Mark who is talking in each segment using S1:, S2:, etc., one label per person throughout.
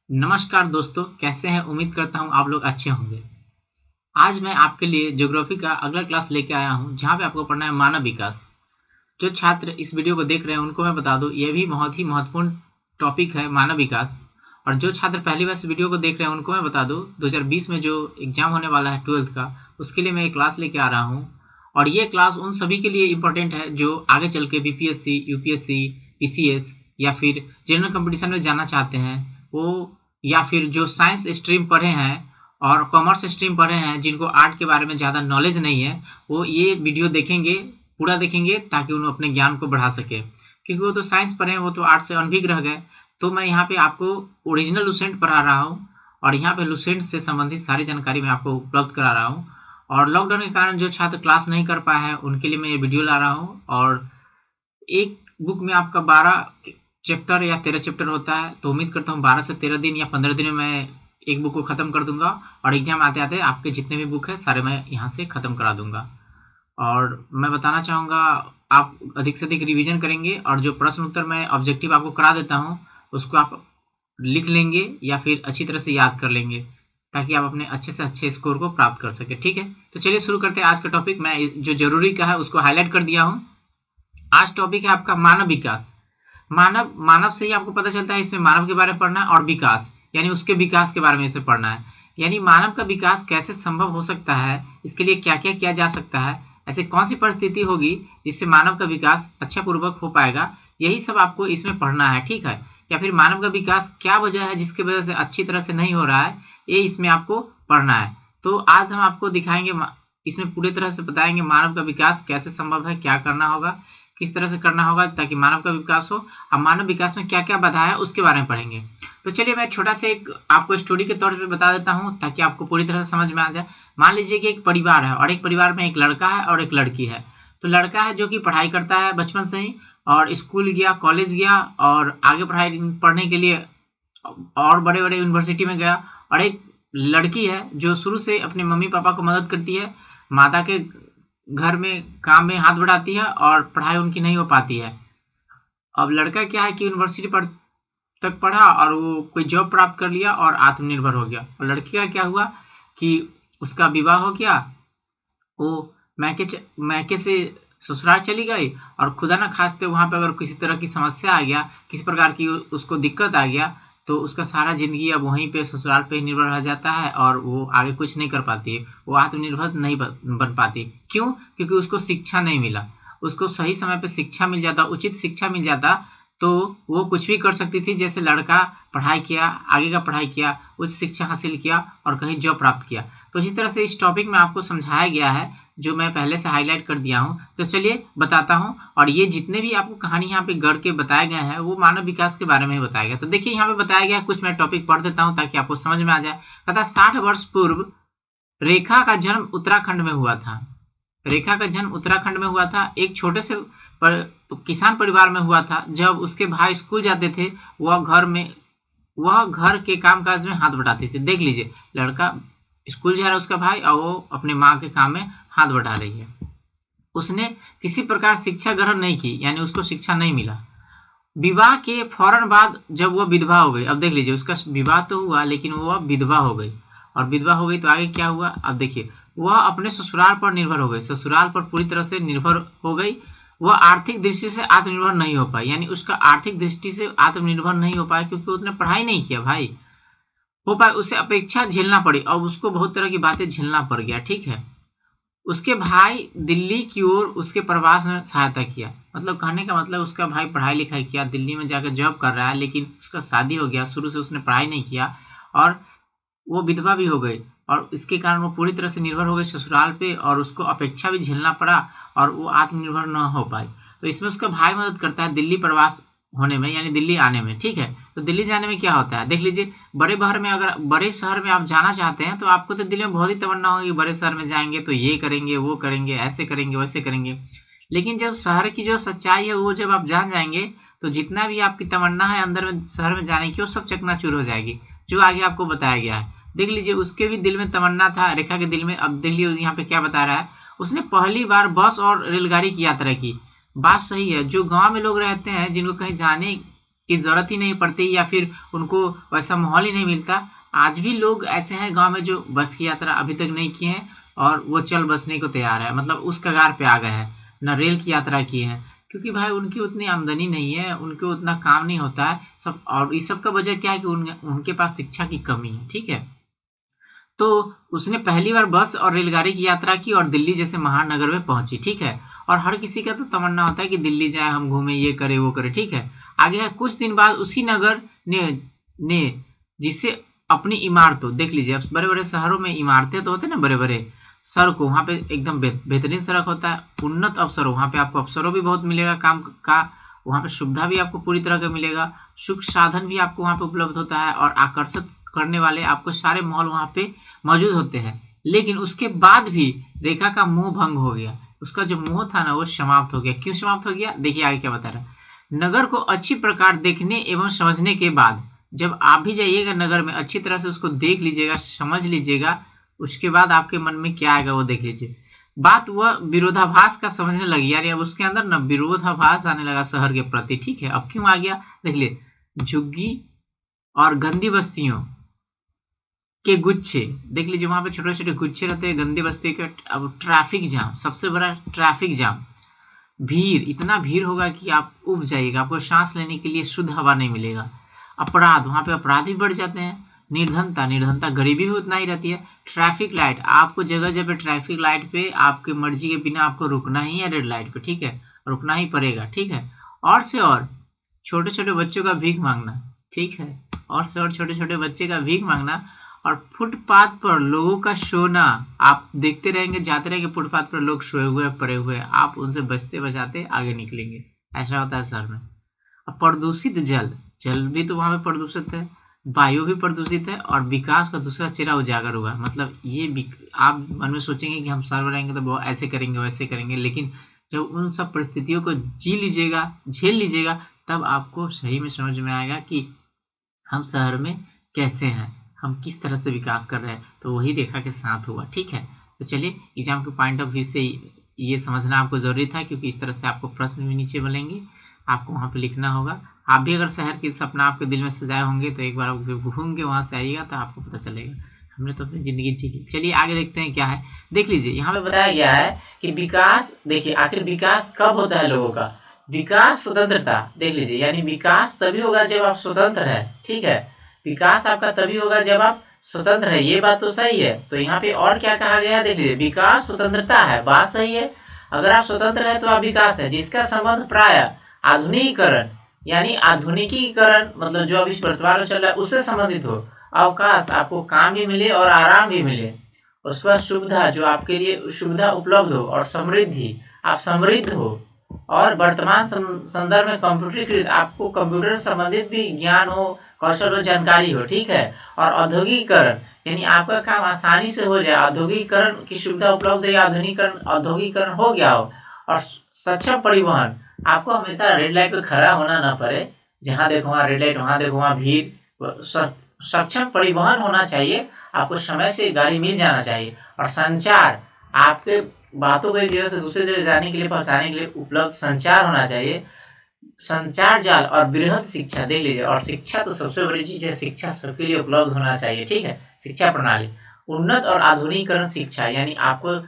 S1: नमस्कार दोस्तों, कैसे हैं? उम्मीद करता हूँ आप लोग अच्छे होंगे। आज मैं आपके लिए ज्योग्राफी का अगला क्लास लेके आया हूँ, जहाँ पे आपको पढ़ना है मानव विकास। जो छात्र इस वीडियो को देख रहे हैं उनको मैं बता दूँ, ये भी बहुत ही महत्वपूर्ण टॉपिक है मानव विकास। और जो छात्र पहली बार इस वीडियो को देख रहे हैं उनको मैं बता दूँ, 2020 में जो एग्जाम होने वाला है 12th का, उसके लिए मैं ये क्लास लेके आ रहा हूँ। और ये क्लास उन सभी के लिए इम्पोर्टेंट है जो आगे चल के बीपीएससी, यूपीएससी, पीसीएस या फिर जनरल कंपटीशन में जाना चाहते हैं, वो या फिर जो साइंस स्ट्रीम पढ़े हैं और कॉमर्स स्ट्रीम पढ़े हैं, जिनको आर्ट के बारे में ज़्यादा नॉलेज नहीं है, वो ये वीडियो देखेंगे, पूरा देखेंगे, ताकि उन्हें अपने ज्ञान को बढ़ा सके। क्योंकि वो तो साइंस पढ़े हैं, वो तो आर्ट से अनभिज्ञ रह गए। तो मैं यहाँ पे आपको ओरिजिनल लुसेंट पढ़ा रहा हूँ और यहाँ पे लुसेंट से संबंधित सारी जानकारी मैं आपको उपलब्ध करा रहा हूँ। और लॉकडाउन के कारण जो छात्र क्लास नहीं कर पाए हैं उनके लिए मैं ये वीडियो ला रहा हूँ। और एक बुक में आपका 12 चैप्टर या 13 चैप्टर होता है, तो उम्मीद करता हूँ 12 से 13 दिन या 15 दिन में मैं एक बुक को ख़त्म कर दूंगा और एग्जाम आते आते आपके जितने भी बुक है सारे मैं यहाँ से ख़त्म करा दूंगा। और मैं बताना चाहूँगा, आप अधिक से अधिक रिवीजन करेंगे और जो प्रश्न उत्तर मैं ऑब्जेक्टिव आपको करा देता हूँ उसको आप लिख लेंगे या फिर अच्छी तरह से याद कर लेंगे, ताकि आप अपने अच्छे से अच्छे स्कोर को प्राप्त कर सके। ठीक है, तो चलिए शुरू करते हैं आज का टॉपिक। मैं जो जरूरी का है उसको हाईलाइट कर दिया हूँ। आज टॉपिक है आपका मानव विकास। मानव मानव से ही आपको पता चलता है, इसमें मानव के बारे में पढ़ना है और विकास यानी उसके विकास के बारे में इसे पढ़ना है। यानी मानव का विकास कैसे संभव हो सकता है, इसके लिए क्या क्या किया जा सकता है, ऐसे कौन सी परिस्थिति होगी जिससे मानव का विकास अच्छा पूर्वक हो पाएगा, यही सब आपको इसमें पढ़ना है। ठीक है, या फिर मानव का विकास क्या वजह है जिसकी वजह से अच्छी तरह से नहीं हो रहा है, ये इसमें आपको पढ़ना है। तो आज हम आपको दिखाएंगे, इसमें पूरी तरह से बताएंगे मानव का विकास कैसे संभव है, क्या करना होगा, किस तरह से करना होगा ताकि मानव का विकास हो। अब मानव विकास में क्या क्या बाधा है उसके बारे में पढ़ेंगे। तो चलिए मैं छोटा सा एक आपको स्टोरी के तौर पे बता देता हूँ ताकि आपको पूरी तरह से समझ में आ जाए। मान लीजिए कि एक परिवार है और एक परिवार में एक लड़का है और एक लड़की है। तो लड़का है जो कि पढ़ाई करता है बचपन से ही, और स्कूल गया, कॉलेज गया और आगे पढ़ाई पढ़ने के लिए और बड़े बड़े यूनिवर्सिटी में गया। और एक लड़की है जो शुरू से अपने मम्मी पापा को मदद करती है, माता के घर में काम में हाथ बढ़ाती है और पढ़ाई उनकी नहीं हो पाती है। अब लड़का क्या है कि यूनिवर्सिटी तक पढ़ा और वो कोई जॉब प्राप्त कर लिया और आत्मनिर्भर हो गया। और लड़की का क्या हुआ कि उसका विवाह हो गया, वो मैके से ससुराल चली गई और खुदा न खास्ते वहां पे अगर किसी तरह की समस्या आ गया, किसी प्रकार की उसको दिक्कत आ गया, तो उसका सारा जिंदगी अब वहीं पे ससुराल पे ही निर्भर रह जाता है और वो आगे कुछ नहीं कर पाती है, वो आत्मनिर्भर नहीं बन पाती। क्यों? क्योंकि उसको शिक्षा नहीं मिला। उसको सही समय पे शिक्षा मिल जाता, उचित शिक्षा मिल जाता, तो वो कुछ भी कर सकती थी। जैसे लड़का पढ़ाई किया, आगे का पढ़ाई किया, उच्च शिक्षा हासिल किया और कहीं जॉब प्राप्त किया। तो इसी तरह से इस टॉपिक में आपको समझाया गया है, जो मैं पहले से हाईलाइट कर दिया हूँ। तो चलिए बताता हूँ। और ये जितने भी आपको कहानी यहाँ पे गढ़ के बताए गए हैं वो मानव विकास के बारे में ही बताया गया। तो देखिए यहाँ पे बताया गया, कुछ मैं टॉपिक पढ़ देता हूँ ताकि आपको समझ में आ जाए। कहता 60 वर्ष पूर्व रेखा का जन्म उत्तराखंड में हुआ था। रेखा का जन्म उत्तराखंड में हुआ था, एक छोटे से किसान परिवार में हुआ था। जब उसके भाई स्कूल जाते थे, वह घर के कामकाज में हाथ बटाते थे। देख लीजिए, लड़का स्कूल जा रहा है उसका भाई, और वो अपने माँ के काम में हाथ बटा रही है। उसने किसी प्रकार शिक्षा ग्रहण नहीं की, यानी उसको शिक्षा नहीं मिला। विवाह के फौरन बाद जब वह विधवा हो गई, अब देख लीजिए, उसका विवाह तो हुआ लेकिन वह विधवा हो गई। और विधवा हो गई तो आगे क्या हुआ, अब देखिए, वह अपने ससुराल पर निर्भर हो गई, ससुराल पर पूरी तरह से निर्भर हो गई। वह आर्थिक दृष्टि से आत्मनिर्भर नहीं हो पाई, यानी उसका आर्थिक दृष्टि से आत्मनिर्भर नहीं हो पाया क्योंकि उसने पढ़ाई नहीं किया भाई। हो पाए, उसे अपेक्षा झेलना पड़ी और उसको बहुत तरह की बातें झेलना पड़ गया। ठीक है, उसके भाई दिल्ली की ओर उसके प्रवास में सहायता किया। मतलब कहने का मतलब, उसका भाई पढ़ाई लिखाई किया, दिल्ली में जाकर जॉब कर रहा है, लेकिन उसका शादी हो गया, शुरू से उसने पढ़ाई नहीं किया और वो विधवा भी हो गई। और इसके कारण वो पूरी तरह से निर्भर हो गई ससुराल पे और उसको अपेक्षा भी झेलना पड़ा और वो आत्मनिर्भर न हो पाई। तो इसमें उसका भाई मदद करता है दिल्ली प्रवास होने में, यानी दिल्ली आने में। ठीक है, तो दिल्ली जाने में क्या होता है, देख लीजिए, बड़े शहर में आप जाना चाहते हैं तो आपको तो दिल में बहुत ही तमन्ना होगी, बड़े शहर में जाएंगे तो ये करेंगे, वो करेंगे, ऐसे करेंगे, वैसे करेंगे। लेकिन जब शहर की जो सच्चाई है वो जब आप जान जाएंगे तो जितना भी आपकी तमन्ना है अंदर में शहर में जाने की, वो सब चकनाचूर हो जाएगी, जो आगे आपको बताया गया है। देख लीजिए, उसके भी दिल में तमन्ना था, रेखा के दिल में। अब देख लीजिए यहाँ पे क्या बता रहा है, उसने पहली बार बस और रेलगाड़ी की यात्रा की। बात सही है, जो गांव में लोग रहते हैं जिनको कहीं जाने की जरूरत ही नहीं पड़ती या फिर उनको वैसा माहौल ही नहीं मिलता। आज भी लोग ऐसे हैं गांव में जो बस की यात्रा अभी तक नहीं किए हैं और वो चल बसने को तैयार है, मतलब उस कगार पे आ गए हैं, न रेल की यात्रा की है, क्योंकि भाई उनकी उतनी आमदनी नहीं है, उनको उतना काम नहीं होता है सब। और इस सब का वजह क्या है कि उनके पास शिक्षा की कमी है, ठीक है। तो उसने पहली बार बस और रेलगाड़ी की यात्रा की और दिल्ली जैसे महानगर में पहुंची, ठीक है। और हर किसी का तो तमन्ना होता है कि दिल्ली जाए, हम घूमें, ये करे वो करे, ठीक है। आगे है कुछ दिन बाद उसी नगर ने जिसे अपनी इमारतों, देख लीजिए अब बड़े बड़े शहरों में इमारतें तो होते हैं ना, बड़े बड़े सड़क, वहां पे एकदम बेहतरीन सड़क होता है, उन्नत अवसर, वहां पे आपको अवसरों भी बहुत मिलेगा काम का, वहां पे सुविधा भी आपको पूरी तरह का मिलेगा, सुख साधन भी आपको वहां पे उपलब्ध होता है और आकर्षित करने वाले आपको सारे मॉल वहां पे मौजूद होते हैं। लेकिन उसके बाद भी रेखा का मोह भंग हो गया, उसका जो मोह था ना वो समाप्त हो गया। क्यों समाप्त हो गया, देखिए आगे क्या बता रहा है। नगर को अच्छी प्रकार देखने एवं समझने के बाद, जब आप भी जाइएगा नगर में, अच्छी तरह से उसको देख लीजिएगा, समझ लीजिएगा, उसके बाद आपके मन में क्या आएगा वो देख लीजिए। बात वह विरोधाभास का समझने लगी, यार अब उसके अंदर ना विरोधाभास आने लगा शहर के प्रति, ठीक है। अब क्यों आ गया, देख लिए, झुग्गी और गंदी बस्तियों के गुच्छे, देख लीजिए वहां पे छोटे छोटे गुच्छे रहते हैं गंदी बस्ती के। अब ट्रैफिक जाम, सबसे बड़ा ट्रैफिक जाम, भीड़, इतना भीड़ होगा कि आप उब जाइएगा, आपको सांस लेने के लिए शुद्ध हवा नहीं मिलेगा। अपराध, वहां पे अपराध भी बढ़ जाते हैं। निर्धनता, निर्धनता, गरीबी भी उतना ही रहती है। ट्रैफिक लाइट, आपको जगह जगह ट्रैफिक लाइट पे आपके मर्जी के बिना आपको रुकना ही है, रेड लाइट पे, ठीक है, रुकना ही पड़ेगा, ठीक है। और से और छोटे छोटे बच्चों का भीख मांगना, ठीक है, और से और छोटे छोटे बच्चे का भीख मांगना, और फुटपाथ पर लोगों का सोना, आप देखते रहेंगे, जाते रहेंगे, फुटपाथ पर लोग सोए हुए पड़े हुए, आप उनसे बचते बचाते आगे निकलेंगे, ऐसा होता है शहर में। अब प्रदूषित जल, जल भी तो वहां पे प्रदूषित है, वायु भी प्रदूषित है, और विकास का दूसरा चेहरा उजागर हुआ, मतलब ये आप मन में सोचेंगे कि हम शहर में रहेंगे तो बहुत ऐसे करेंगे वैसे करेंगे, लेकिन जब उन सब परिस्थितियों को जी लीजिएगा, झेल लीजिएगा, तब आपको सही में समझ में आएगा कि हम शहर में कैसे हैं, हम किस तरह से विकास कर रहे हैं। तो वही रेखा के साथ हुआ, ठीक है। तो चलिए एग्जाम के पॉइंट ऑफ व्यू से ये समझना आपको जरूरी था, क्योंकि इस तरह से आपको प्रश्न भी नीचे मिलेंगे, आपको वहां पे लिखना होगा। आप भी अगर शहर की सपना आपके दिल में सजाए होंगे तो एक बार घूम के वहां से आइएगा तो आपको पता चलेगा, हमने तो अपनी जिंदगी जी ली। चलिए आगे देखते हैं क्या है, देख लीजिए यहाँ पे बताया गया है कि विकास, देखिए आखिर विकास कब होता है लोगों का, विकास स्वतंत्रता, देख लीजिए, यानी विकास तभी होगा जब आप स्वतंत्र है, ठीक है। विकास आपका तभी होगा जब आप स्वतंत्र है, ये बात तो सही है। तो यहाँ पे और क्या कहा गया है, देख लीजिए, विकास स्वतंत्रता है, बात सही है। अगर आप स्वतंत्र है तो आप विकास है, जिसका संबंध प्राय आधुनिकीकरण, यानी आधुनिकीकरण मतलब जो अभी वर्तमान में चल रहा है उससे संबंधित हो। अवकाश, आपको काम भी मिले और आराम भी मिले। उसके बाद सुविधा, जो आपके लिए सुविधा उपलब्ध हो, और समृद्धि, आप समृद्ध हो। और वर्तमान संदर्भ में कंप्यूटरीकृत, आपको कंप्यूटर से संबंधित भी ज्ञान हो, कौशल हो, जानकारी हो, ठीक है। और औद्योगिकीकरण, यानी आपका काम आसानी से हो जाए, औद्योगिकीकरण की सुविधा उपलब्ध है, आधुनिकीकरण, औद्योगिकीकरण हो गया हो। और सक्षम परिवहन, आपको हमेशा रेड लाइट पे खड़ा होना ना पड़े, जहां देखो वहां रेड लाइट, वहां देखो वहां भीड़, सक्षम परिवहन होना चाहिए, आपको समय से गाड़ी मिल जाना चाहिए। और संचार, आपके बातों को एक जगह से दूसरे जगह जाने के लिए, पहुंचाने के लिए उपलब्ध संचार होना चाहिए, संचार जाल। और बृहद शिक्षा, देख लीजिए, और शिक्षा तो सबसे बड़ी चीज है, शिक्षा सबके लिए उपलब्ध होना चाहिए, ठीक है। शिक्षा प्रणाली, उन्नत और आधुनिकीकरण शिक्षा, यानी आपको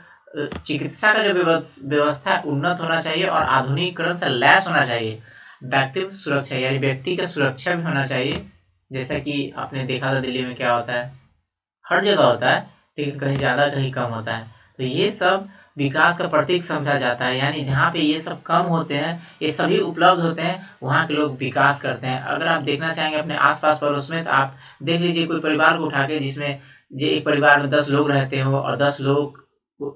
S1: चिकित्सा का जो व्यवस्था उन्नत होना चाहिए और आधुनिकीकरण से लैस होना चाहिए। व्यक्तिगत सुरक्षा, यानी व्यक्ति का सुरक्षा भी होना चाहिए, जैसा कि आपने देखा था दिल्ली में क्या होता है, हर जगह होता है, लेकिन कहीं ज्यादा कहीं कम होता है। तो ये सब विकास का प्रतीक समझा जाता है, यानी जहाँ पे ये सब कम होते हैं, ये सभी उपलब्ध होते हैं, वहाँ के लोग विकास करते हैं। अगर आप देखना चाहेंगे अपने आसपास पड़ोस में, तो आप देख लीजिए कोई परिवार को उठा के, जिसमें एक परिवार में 10 लोग रहते हो और 10 लोग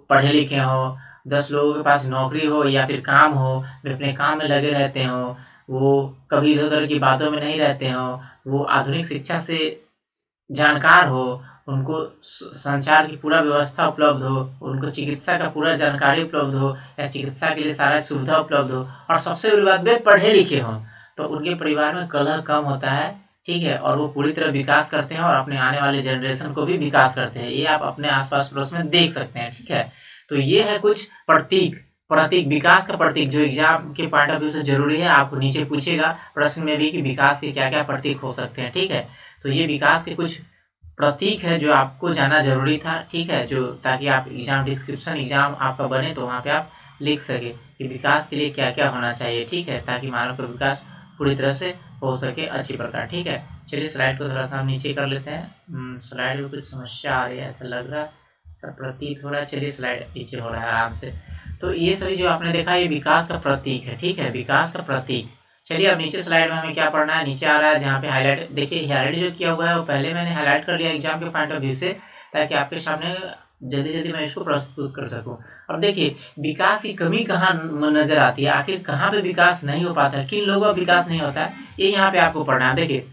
S1: पढ़े लिखे हो, 10 लोगों के पास नौकरी हो या फिर काम हो, वे अपने काम में लगे रहते हो, वो कभी इधर उधर की बातों में नहीं रहते हो, वो आधुनिक शिक्षा से जानकार हो, उनको संचार की पूरा व्यवस्था उपलब्ध हो, उनको चिकित्सा का पूरा जानकारी उपलब्ध हो, या चिकित्सा के लिए सारा सुविधा उपलब्ध हो, और सबसे बड़ी बात वे पढ़े लिखे हों, तो उनके परिवार में कलह कम होता है, ठीक है। और वो पूरी तरह विकास करते हैं और अपने आने वाले जनरेशन को भी विकास करते हैं। ये आप अपने आसपास पड़ोस में देख सकते हैं, ठीक है। तो ये है कुछ प्रतीक, प्रतीक, विकास का प्रतीक जो एग्जाम के पॉइंट ऑफ व्यू से जरूरी है, आपको नीचे पूछेगा प्रश्न में भी कि विकास के क्या क्या प्रतीक हो सकते हैं। ठीक है, तो ये विकास के कुछ प्रतीक है जो आपको जाना जरूरी था। ठीक है, जो ताकि आप एग्जाम डिस्क्रिप्शन एग्जाम आपका बने तो वहाँ पे आप लिख सके कि विकास के लिए क्या क्या होना चाहिए। ठीक है, ताकि मानव का विकास पूरी तरह से हो सके अच्छी प्रकार। ठीक है, चलिए स्लाइड को थोड़ा सा हम नीचे कर लेते हैं। स्लाइड में कुछ समस्या आ रही है ऐसा लग रहा है, सब प्रतीत हो रहा है। चलिए स्लाइड नीचे हो रहा है आराम से। तो ये सभी जो आपने देखा ये विकास का प्रतीक है। ठीक है, विकास का प्रतीक। चलिए अब नीचे स्लाइड में हमें क्या पढ़ना है, नीचे आ रहा है जहाँ पे हाईलाइट, देखिए हाईलाइट जो किया हुआ है वो पहले मैंने हाईलाइट कर लिया एग्जाम के पॉइंट ऑफ व्यू से, ताकि आपके सामने जल्दी जल्दी मैं इसको प्रस्तुत कर सकूं। अब देखिए विकास की कमी कहाँ नजर आती है, आखिर कहाँ पे विकास नहीं हो पाता है, किन लोगों का विकास नहीं होता है, ये यहाँ पे आपको पढ़ना है। देखिए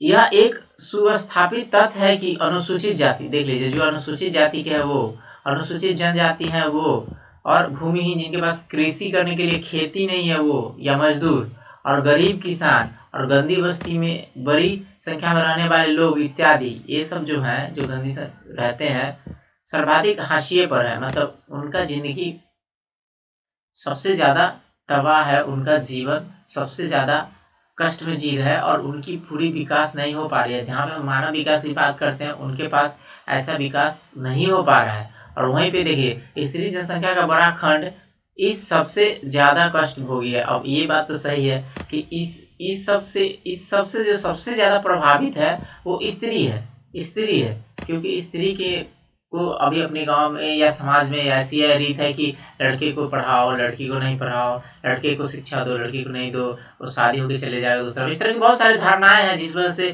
S1: यह एक सुस्थापित तथ्य है कि अनुसूचित जाति, देख लीजिए जो अनुसूचित जाति के है वो, अनुसूचित जनजाति है वो, और भूमिहीन जिनके पास कृषि करने के लिए खेती नहीं है वो, या मजदूर, और गरीब किसान, और गंदी बस्ती में बड़ी संख्या में रहने वाले लोग इत्यादि, ये सब जो है जो गंदी रहते हैं सर्वाधिक हाशिए पर है। मतलब उनका जिंदगी सबसे ज्यादा तबाह है, उनका जीवन सबसे ज्यादा कष्ट में जी रहे हैं और उनकी पूरी विकास नहीं हो पा रही है। जहाँ पे हम मानव विकास की बात करते हैं उनके पास ऐसा विकास नहीं हो पा रहा है। और वहीं पे देखिए स्त्री जनसंख्या का बड़ा खंड इस सबसे ज्यादा कष्ट भोगी है। अब ये बात तो सही है कि इस सबसे जो सबसे ज्यादा प्रभावित है वो स्त्री है, क्योंकि स्त्री के को अभी अपने गांव में या समाज में ऐसी यह रीत है कि लड़के को पढ़ाओ लड़की को नहीं पढ़ाओ, लड़के को शिक्षा दो लड़की को नहीं दो, वो शादी होके चले जाएगा दूसरा। इस तरह की बहुत सारी धारणाएं हैं जिस वजह से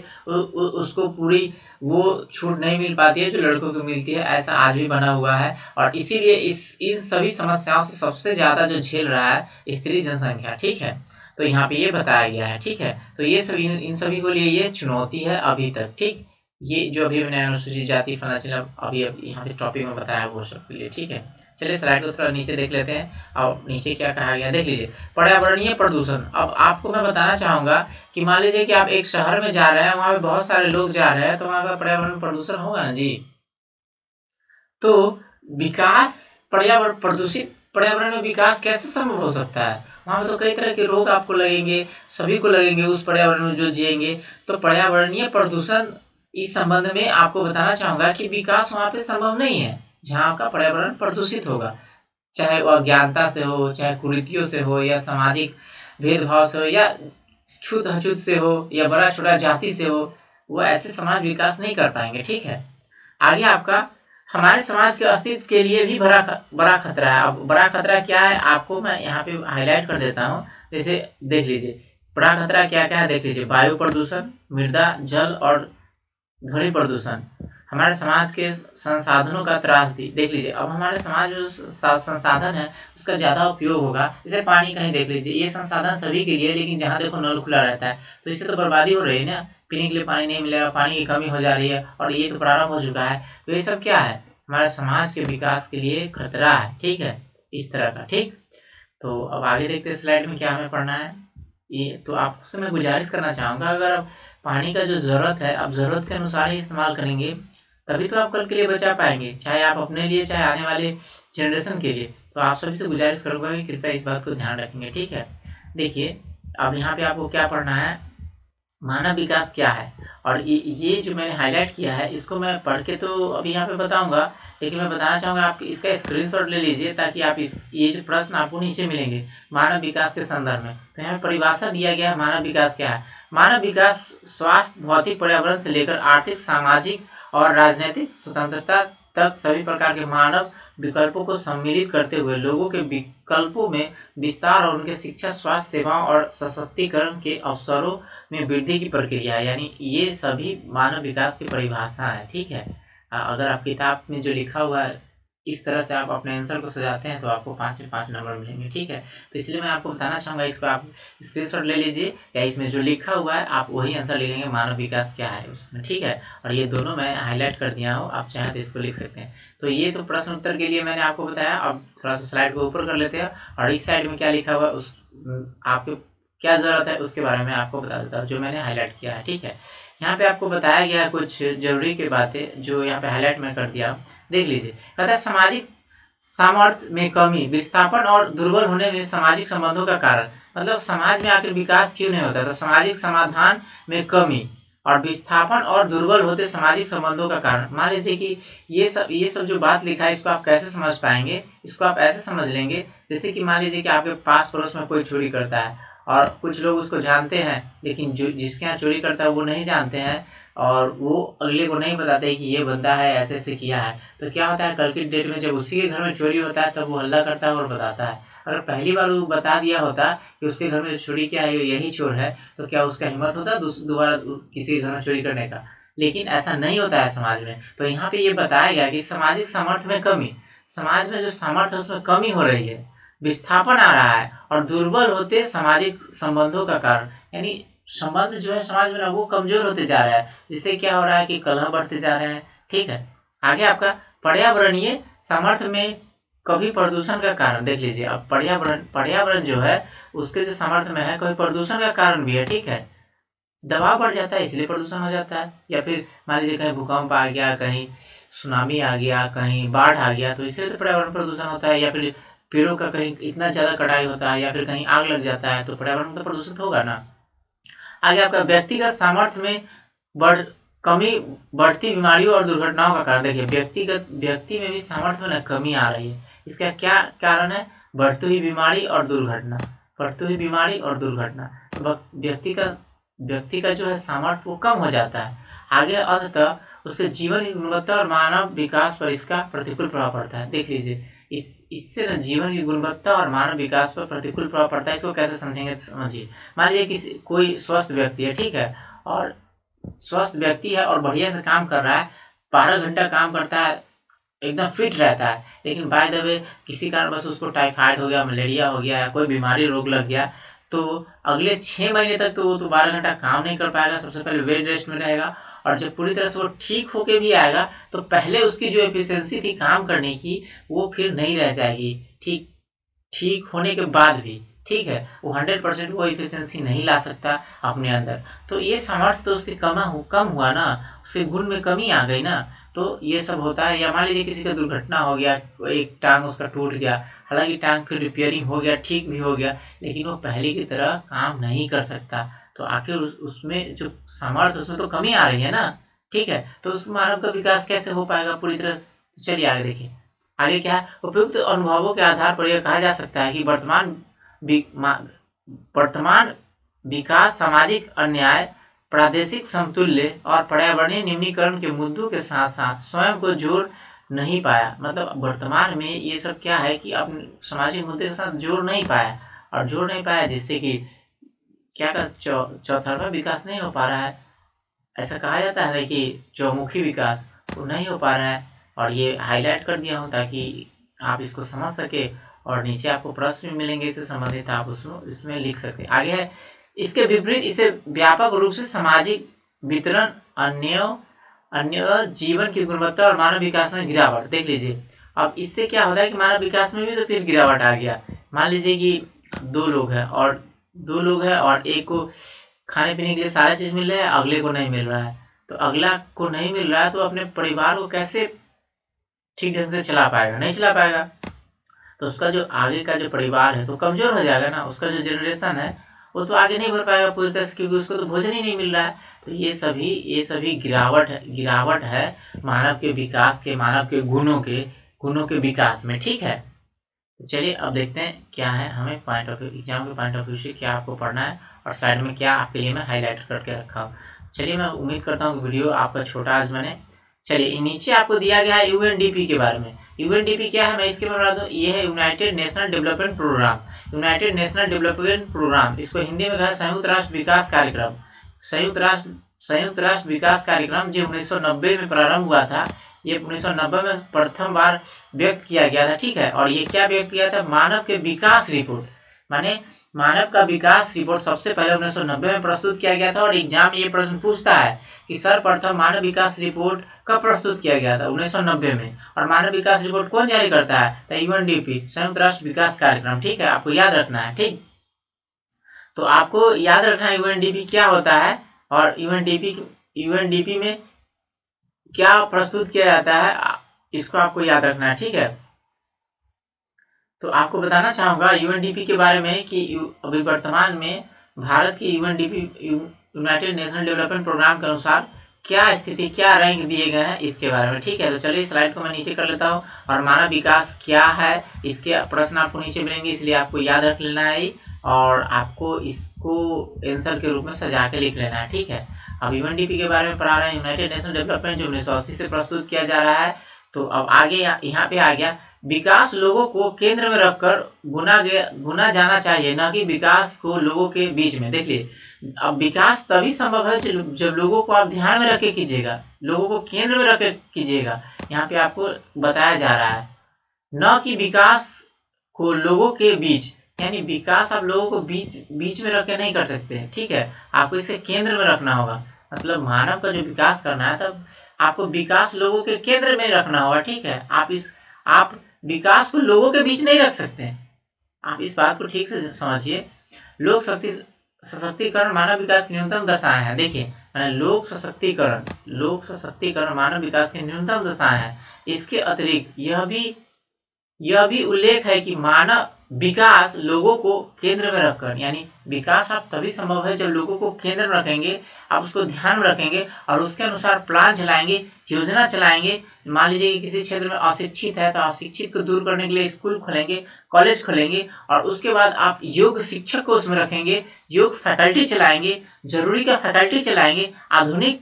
S1: उसको पूरी वो छूट नहीं मिल पाती है जो लड़कों को मिलती है। ऐसा आज भी बना हुआ है और इसीलिए इन सभी समस्याओं से सबसे ज्यादा जो झेल रहा है स्त्री जनसंख्या। ठीक है, तो यहाँ पे ये बताया गया है। ठीक है, तो ये सभी इन सभी को लिए ये चुनौती है अभी तक। ठीक, ये जो अभी मैंने अनुसूचित जाति फला चिला अभी यहाँ पे टॉपिक में बताया वो सब के लिए। ठीक है, चलिए स्लाइड को थोड़ा नीचे देख लेते हैं और नीचे क्या कहा गया देख लीजिए। पर्यावरणीय प्रदूषण। अब आपको मैं बताना चाहूंगा कि मान लीजिए कि आप एक शहर में जा रहे हैं, वहां पे बहुत सारे लोग जा रहे हैं, तो वहां का पर्यावरण प्रदूषण होगा ना जी। तो विकास पर्यावरण प्रदूषित पर्यावरण में विकास कैसे संभव हो सकता है, वहां पे तो कई तरह के रोग आपको लगेंगे, सभी को लगेंगे उस पर्यावरण में जो जिएंगे। तो पर्यावरणीय प्रदूषण इस संबंध में आपको बताना चाहूंगा कि विकास वहां पे संभव नहीं है जहां आपका पर्यावरण प्रदूषित होगा, चाहे वह अज्ञानता से हो, चाहे कुरीतियों से हो, या सामाजिक भेदभाव से हो, या छूत अछूत से हो, या बड़ा छोटा जाति से हो, वो ऐसे समाज विकास नहीं कर पाएंगे। ठीक है, आगे आपका हमारे समाज के अस्तित्व के लिए भी बड़ा खतरा है। अब बड़ा खतरा क्या है आपको मैं यहाँ पे हाईलाइट कर देता हूँ। जैसे देख लीजिए बड़ा खतरा क्या क्या है, देख लीजिए वायु प्रदूषण, मृदा जल और ध्वनि प्रदूषण, हमारे समाज के संसाधनों का त्रासदी। देख लीजिए अब हमारे समाज में जो संसाधन है उसका ज्यादा उपयोग होगा, जैसे पानी कहीं देख लीजिए, ये संसाधन सभी के लिए, लेकिन जहाँ देखो नल खुला रहता है तो इससे तो बर्बादी हो रही है ना, पीने के लिए पानी नहीं मिलेगा, पानी की कमी हो जा रही है और ये तो प्रारंभ हो चुका है। तो ये सब क्या है, हमारे समाज के विकास के लिए खतरा है। ठीक है, इस तरह का। ठीक, तो अब आगे देखते हैं स्लाइड में क्या हमें पढ़ना है। ये तो आपसे मैं गुजारिश करना चाहूंगा, अगर पानी का जो जरूरत है आप जरूरत के अनुसार ही इस्तेमाल करेंगे तभी तो आप कल के लिए बचा पाएंगे, चाहे आप अपने लिए चाहे आने वाले जनरेशन के लिए। तो आप सभी से गुजारिश करूंगा कि कृपया इस बात को ध्यान रखेंगे। ठीक है, देखिए अब यहाँ पे आपको क्या पढ़ना है, मानव विकास क्या है। और ये जो मैंने हाईलाइट किया है इसको मैं पढ़ के तो अभी यहाँ पे बताऊंगा, लेकिन मैं बताना चाहूंगा आप इसका स्क्रीनशॉट ले लीजिए ताकि आप ये जो प्रश्न आपको नीचे मिलेंगे मानव विकास के संदर्भ में, तो यहाँ परिभाषा दिया गया है मानव विकास क्या है। मानव विकास स्वास्थ्य भौतिक पर्यावरण से लेकर आर्थिक सामाजिक और राजनीतिक स्वतंत्रता तक सभी प्रकार के मानव विकल्पों को सम्मिलित करते हुए लोगों के विकल्पों में विस्तार और उनके शिक्षा स्वास्थ्य सेवाओं और सशक्तिकरण के अवसरों में वृद्धि की प्रक्रिया है। यानी ये सभी मानव विकास की परिभाषा है। ठीक है, अगर आप किताब में जो लिखा हुआ है इस तरह से आप अपने आंसर को सजाते हैं तो आपको 5 में 5 नंबर मिलेंगे। ठीक है, तो इसलिए मैं आपको बताना चाहूंगा, इसको आप स्क्रीनशॉट ले लीजिए या इसमें जो लिखा हुआ है आप वही आंसर लिखेंगे मानव विकास क्या है उसमें। ठीक है, और ये दोनों मैं हाईलाइट कर दिया हूँ, आप चाहें तो इसको लिख सकते हैं। तो ये तो प्रश्न उत्तर के लिए मैंने आपको बताया। अब थोड़ा सा स्लाइड को ऊपर कर लेते हैं और इस साइड में क्या लिखा हुआ है उस आपको क्या जरूरत है उसके बारे में आपको बता देता हूँ जो मैंने हाईलाइट किया है। ठीक है, यहाँ पे आपको बताया गया कुछ जरूरी की बातें जो यहाँ पे हाईलाइट में कर दिया। देख लीजिए, कहता है सामर्थ्य में कमी, विस्थापन और दुर्बल होने में सामाजिक संबंधों का कारण। मतलब समाज में आखिर विकास क्यों नहीं होता, तो सामाजिक समाधान में कमी और विस्थापन और दुर्बल होते सामाजिक संबंधों का कारण। मान लीजिए कि ये सब जो बात लिखा है इसको आप कैसे समझ पाएंगे, इसको आप ऐसे समझ लेंगे जैसे कि मान लीजिए कि आपके पास पड़ोस में कोई चोरी करता है और कुछ लोग उसको जानते हैं, लेकिन जो जिसके यहाँ चोरी करता है वो नहीं जानते हैं और वो अगले को नहीं बताते कि ये बंदा है, ऐसे ऐसे किया है। तो क्या होता है, कल की डेट में जब उसी के घर में चोरी होता है तब वो हल्ला करता है और बताता है। अगर पहली बार वो बता दिया होता कि उसके घर में चोरी क्या है, यही चोर है, तो क्या उसका हिम्मत होता दोबारा किसी के घर में चोरी करने का? लेकिन ऐसा नहीं होता है समाज में। तो यहाँ पे ये बताया गया कि सामाजिक सामर्थ्य में कमी, समाज में जो सामर्थ्य है उसमें कमी हो रही है, विस्थापन आ रहा है और दुर्बल होते सामाजिक संबंधों का कारण, यानी संबंध जो है समाज में ना वो कमजोर होते जा रहा है, जिससे क्या हो रहा है कि कलह बढ़ते जा रहे हैं। ठीक है, आगे आपका पर्यावरणीय सामर्थ्य में कभी प्रदूषण का कारण देख लीजिए। अब पर्यावरण जो है उसके जो सामर्थ्य में है कभी प्रदूषण का कारण भी है। ठीक है, दबाव बढ़ जाता है इसलिए प्रदूषण हो जाता है, या फिर मान लीजिए कहीं भूकंप आ गया, कहीं सुनामी आ गया, कहीं बाढ़ आ गया, तो इससे तो पर्यावरण प्रदूषण होता है। या फिर पेड़ों का कहीं इतना ज्यादा कटाई होता है, या फिर कहीं आग लग जाता है, तो पर्यावरण तो प्रदूषित होगा ना। आगे आपका व्यक्तिगत सामर्थ्य में बढ़ कमी, बढ़ती बीमारियों और दुर्घटनाओं का कारण। देखिए व्यक्ति में भी सामर्थ्य में कमी आ रही है, इसका क्या कारण है? बढ़ती हुई बीमारी और दुर्घटना, बढ़ती हुई बीमारी और दुर्घटना। तो व्यक्ति का जो है सामर्थ्य वो कम हो जाता है। आगे अंततः उसके जीवन की गुणवत्ता और मानव विकास पर इसका प्रतिकूल प्रभाव पड़ता है। देख लीजिए इससे ना जीवन की गुणवत्ता और मानव विकास पर प्रतिकूल प्रभाव पड़ता है। इसको कैसे समझेंगे, समझिए। मान लीजिए किसी कोई स्वस्थ व्यक्ति है, ठीक है, और स्वस्थ व्यक्ति है और बढ़िया से काम कर रहा है, 12 घंटा काम करता है, एकदम फिट रहता है, लेकिन बाय द वे किसी कारणवश उसको टाइफाइड हो गया, मलेरिया हो गया या कोई बीमारी रोग लग गया, तो अगले 6 महीने तक तो वो तो 12 घंटा काम नहीं कर पाएगा। सबसे पहले बेड रेस्ट में रहेगा, और जब पूरी तरह से वो ठीक होके भी आएगा तो पहले उसकी जो एफिशिएंसी थी काम करने की वो फिर नहीं रह जाएगी, ठीक ठीक होने के बाद भी। ठीक है, वो 100% वो एफिशिएंसी नहीं ला सकता अपने अंदर, तो ये सामर्थ्य तो उसके कम हुआ ना, उसके गुण में कमी आ गई ना। तो ये सब होता है। या मान लीजिए किसी का दुर्घटना हो गया, एक टांग उसका टूट गया, हालांकि टांग फिर रिपेयरिंग हो गया, ठीक भी हो गया, लेकिन वो पहले की तरह काम नहीं कर सकता। तो आखिर उसमें जो सामर्थ्य उसमें तो कमी आ रही है ना। ठीक है, तो उस मानव का विकास कैसे हो पाएगा पूरी तरह से? तो चलिए आगे देखिए। आगे क्या है, उपयुक्त अनुभवों के आधार पर यह कहा जा सकता है कि वर्तमान विकास सामाजिक अन्याय, प्रादेशिक समतुल्य और पर्यावरणीय निम्नीकरण के मुद्दों के साथ साथ स्वयं को जोड़ नहीं पाया। मतलब वर्तमान में ये सब क्या है कि अब सामाजिक मुद्दे के साथ जोड़ नहीं पाया, और जोड़ नहीं पाया जिससे कि क्या का चौतरफा विकास नहीं हो पा रहा है। ऐसा कहा जाता है कि चौमुखी विकास वो नहीं हो पा रहा है, और ये हाईलाइट कर दिया हूँ ताकि आप इसको समझ सके, और नीचे आपको प्रश्न भी मिलेंगे इससे संबंधित, आप इसमें लिख सकते। आगे है, इसके विपरीत इसे व्यापक रूप से सामाजिक वितरण, अन्य जीवन की गुणवत्ता और मानव विकास में गिरावट। देख लीजिए, अब इससे क्या होता है कि मानव विकास में भी तो फिर गिरावट आ गया। मान लीजिए कि दो लोग हैं और एक को खाने पीने के लिए सारा चीज मिल रहा है, अगले को नहीं मिल रहा है, तो अगला को नहीं मिल रहा है तो अपने परिवार को कैसे ठीक ढंग से चला पाएगा? नहीं चला पाएगा। तो उसका जो आगे का जो परिवार है तो कमजोर हो जाएगा ना, उसका जो जनरेशन है वो तो आगे नहीं बढ़ पाएगा पूरी तरह से, क्योंकि उसको तो भोजन ही नहीं मिल रहा है। तो ये सभी गिरावट है मानव के विकास के, मानव के गुणों के विकास में। ठीक है, तो चलिए अब देखते हैं क्या है, हमें पॉइंट ऑफ व्यू, एग्जाम के पॉइंट ऑफ व्यू से क्या आपको पढ़ना है, और साइड में क्या आपके लिए मैं हाईलाइट करके रखा हूँ। चलिए, मैं उम्मीद करता हूँ कि वीडियो आपका छोटा आज मैंने। चलिए, नीचे आपको दिया गया है यूएनडीपी के बारे में। यूएनडीपी क्या है, मैं इसके बारे में बता दूं। ये है United National development program. United National development program, इसको हिंदी में कहा संयुक्त राष्ट्र विकास कार्यक्रम। संयुक्त राष्ट्र विकास कार्यक्रम जो 1990 में प्रारंभ हुआ था। ये 1990 में प्रथम बार व्यक्त किया गया था। ठीक है, और ये क्या व्यक्त किया था? मानव के विकास रिपोर्ट, माने मानव का विकास रिपोर्ट सबसे पहले 1990 में प्रस्तुत किया गया था। और एग्जाम में ये प्रश्न पूछता है कि सर्वप्रथम मानव विकास रिपोर्ट कब प्रस्तुत किया गया था? 1990 में। और मानव विकास रिपोर्ट कौन जारी करता है? तो यूएनडीपी, संयुक्त राष्ट्र विकास कार्यक्रम। ठीक है, आपको याद रखना है। ठीक, तो आपको याद रखना है यूएनडीपी क्या होता है, और यूएनडीपी में क्या प्रस्तुत किया जाता है, इसको आपको याद रखना है। ठीक है, तो आपको बताना चाहूँगा यूएनडीपी के बारे में कि अभी वर्तमान में भारत की UNDP United nation development program के अनुसार क्या स्थिति, क्या रैंक दिए गए हैं इसके बारे में। ठीक है, तो चलिए स्लाइड को मैं नीचे कर लेता हूँ। और मानव विकास क्या है इसके प्रश्न आपको नीचे मिलेंगे, इसलिए आपको याद रख लेना है और आपको इसको आंसर के रूप में सजा के लिख लेना है। ठीक है, अब यूएनडीपी के बारे में पढ़ा रहे हैं, यूनाइटेड नेशन डेवलपमेंट, जो 1980 से प्रस्तुत किया जा रहा है। तो अब आगे यहाँ पे आ गया, विकास लोगों को केंद्र में रखकर गुना जाना चाहिए, न कि विकास को लोगों के बीच में। देखिए, अब विकास तभी संभव है जब लोगों को आप ध्यान में रख के कीजिएगा, लोगों को केंद्र में रख के कीजिएगा। यहाँ पे आपको बताया जा रहा है, न कि विकास को लोगों के बीच, यानी विकास आप लोगों को बीच में रख के नहीं कर सकते। ठीक है, आपको इसे केंद्र में रखना होगा। मतलब मानव का जो विकास करना है, तब आपको विकास लोगों के केंद्र में रखना होगा। ठीक है, आप विकास को लोगों के बीच नहीं रख सकते। आप इस बात को ठीक से समझिए। लोक सशक्तिकरण मानव विकास की न्यूनतम दशाएं हैं। देखिए, लोक सशक्तिकरण मानव विकास की न्यूनतम दशाएं हैं। इसके अतिरिक्त यह भी उल्लेख है कि मानव विकास लोगों को केंद्र में रखकर, यानी विकास आप तभी संभव है जब लोगों को केंद्र में रखेंगे, आप उसको ध्यान में रखेंगे और उसके अनुसार प्लान चलाएंगे, योजना चलाएंगे। मान लीजिए कि किसी क्षेत्र में अशिक्षित है, तो अशिक्षित को दूर करने के लिए स्कूल खोलेंगे, कॉलेज खोलेंगे और उसके बाद आप योग शिक्षक को उसमें रखेंगे, योग फैकल्टी चलाएंगे, जरूरी का फैकल्टी चलाएंगे, आधुनिक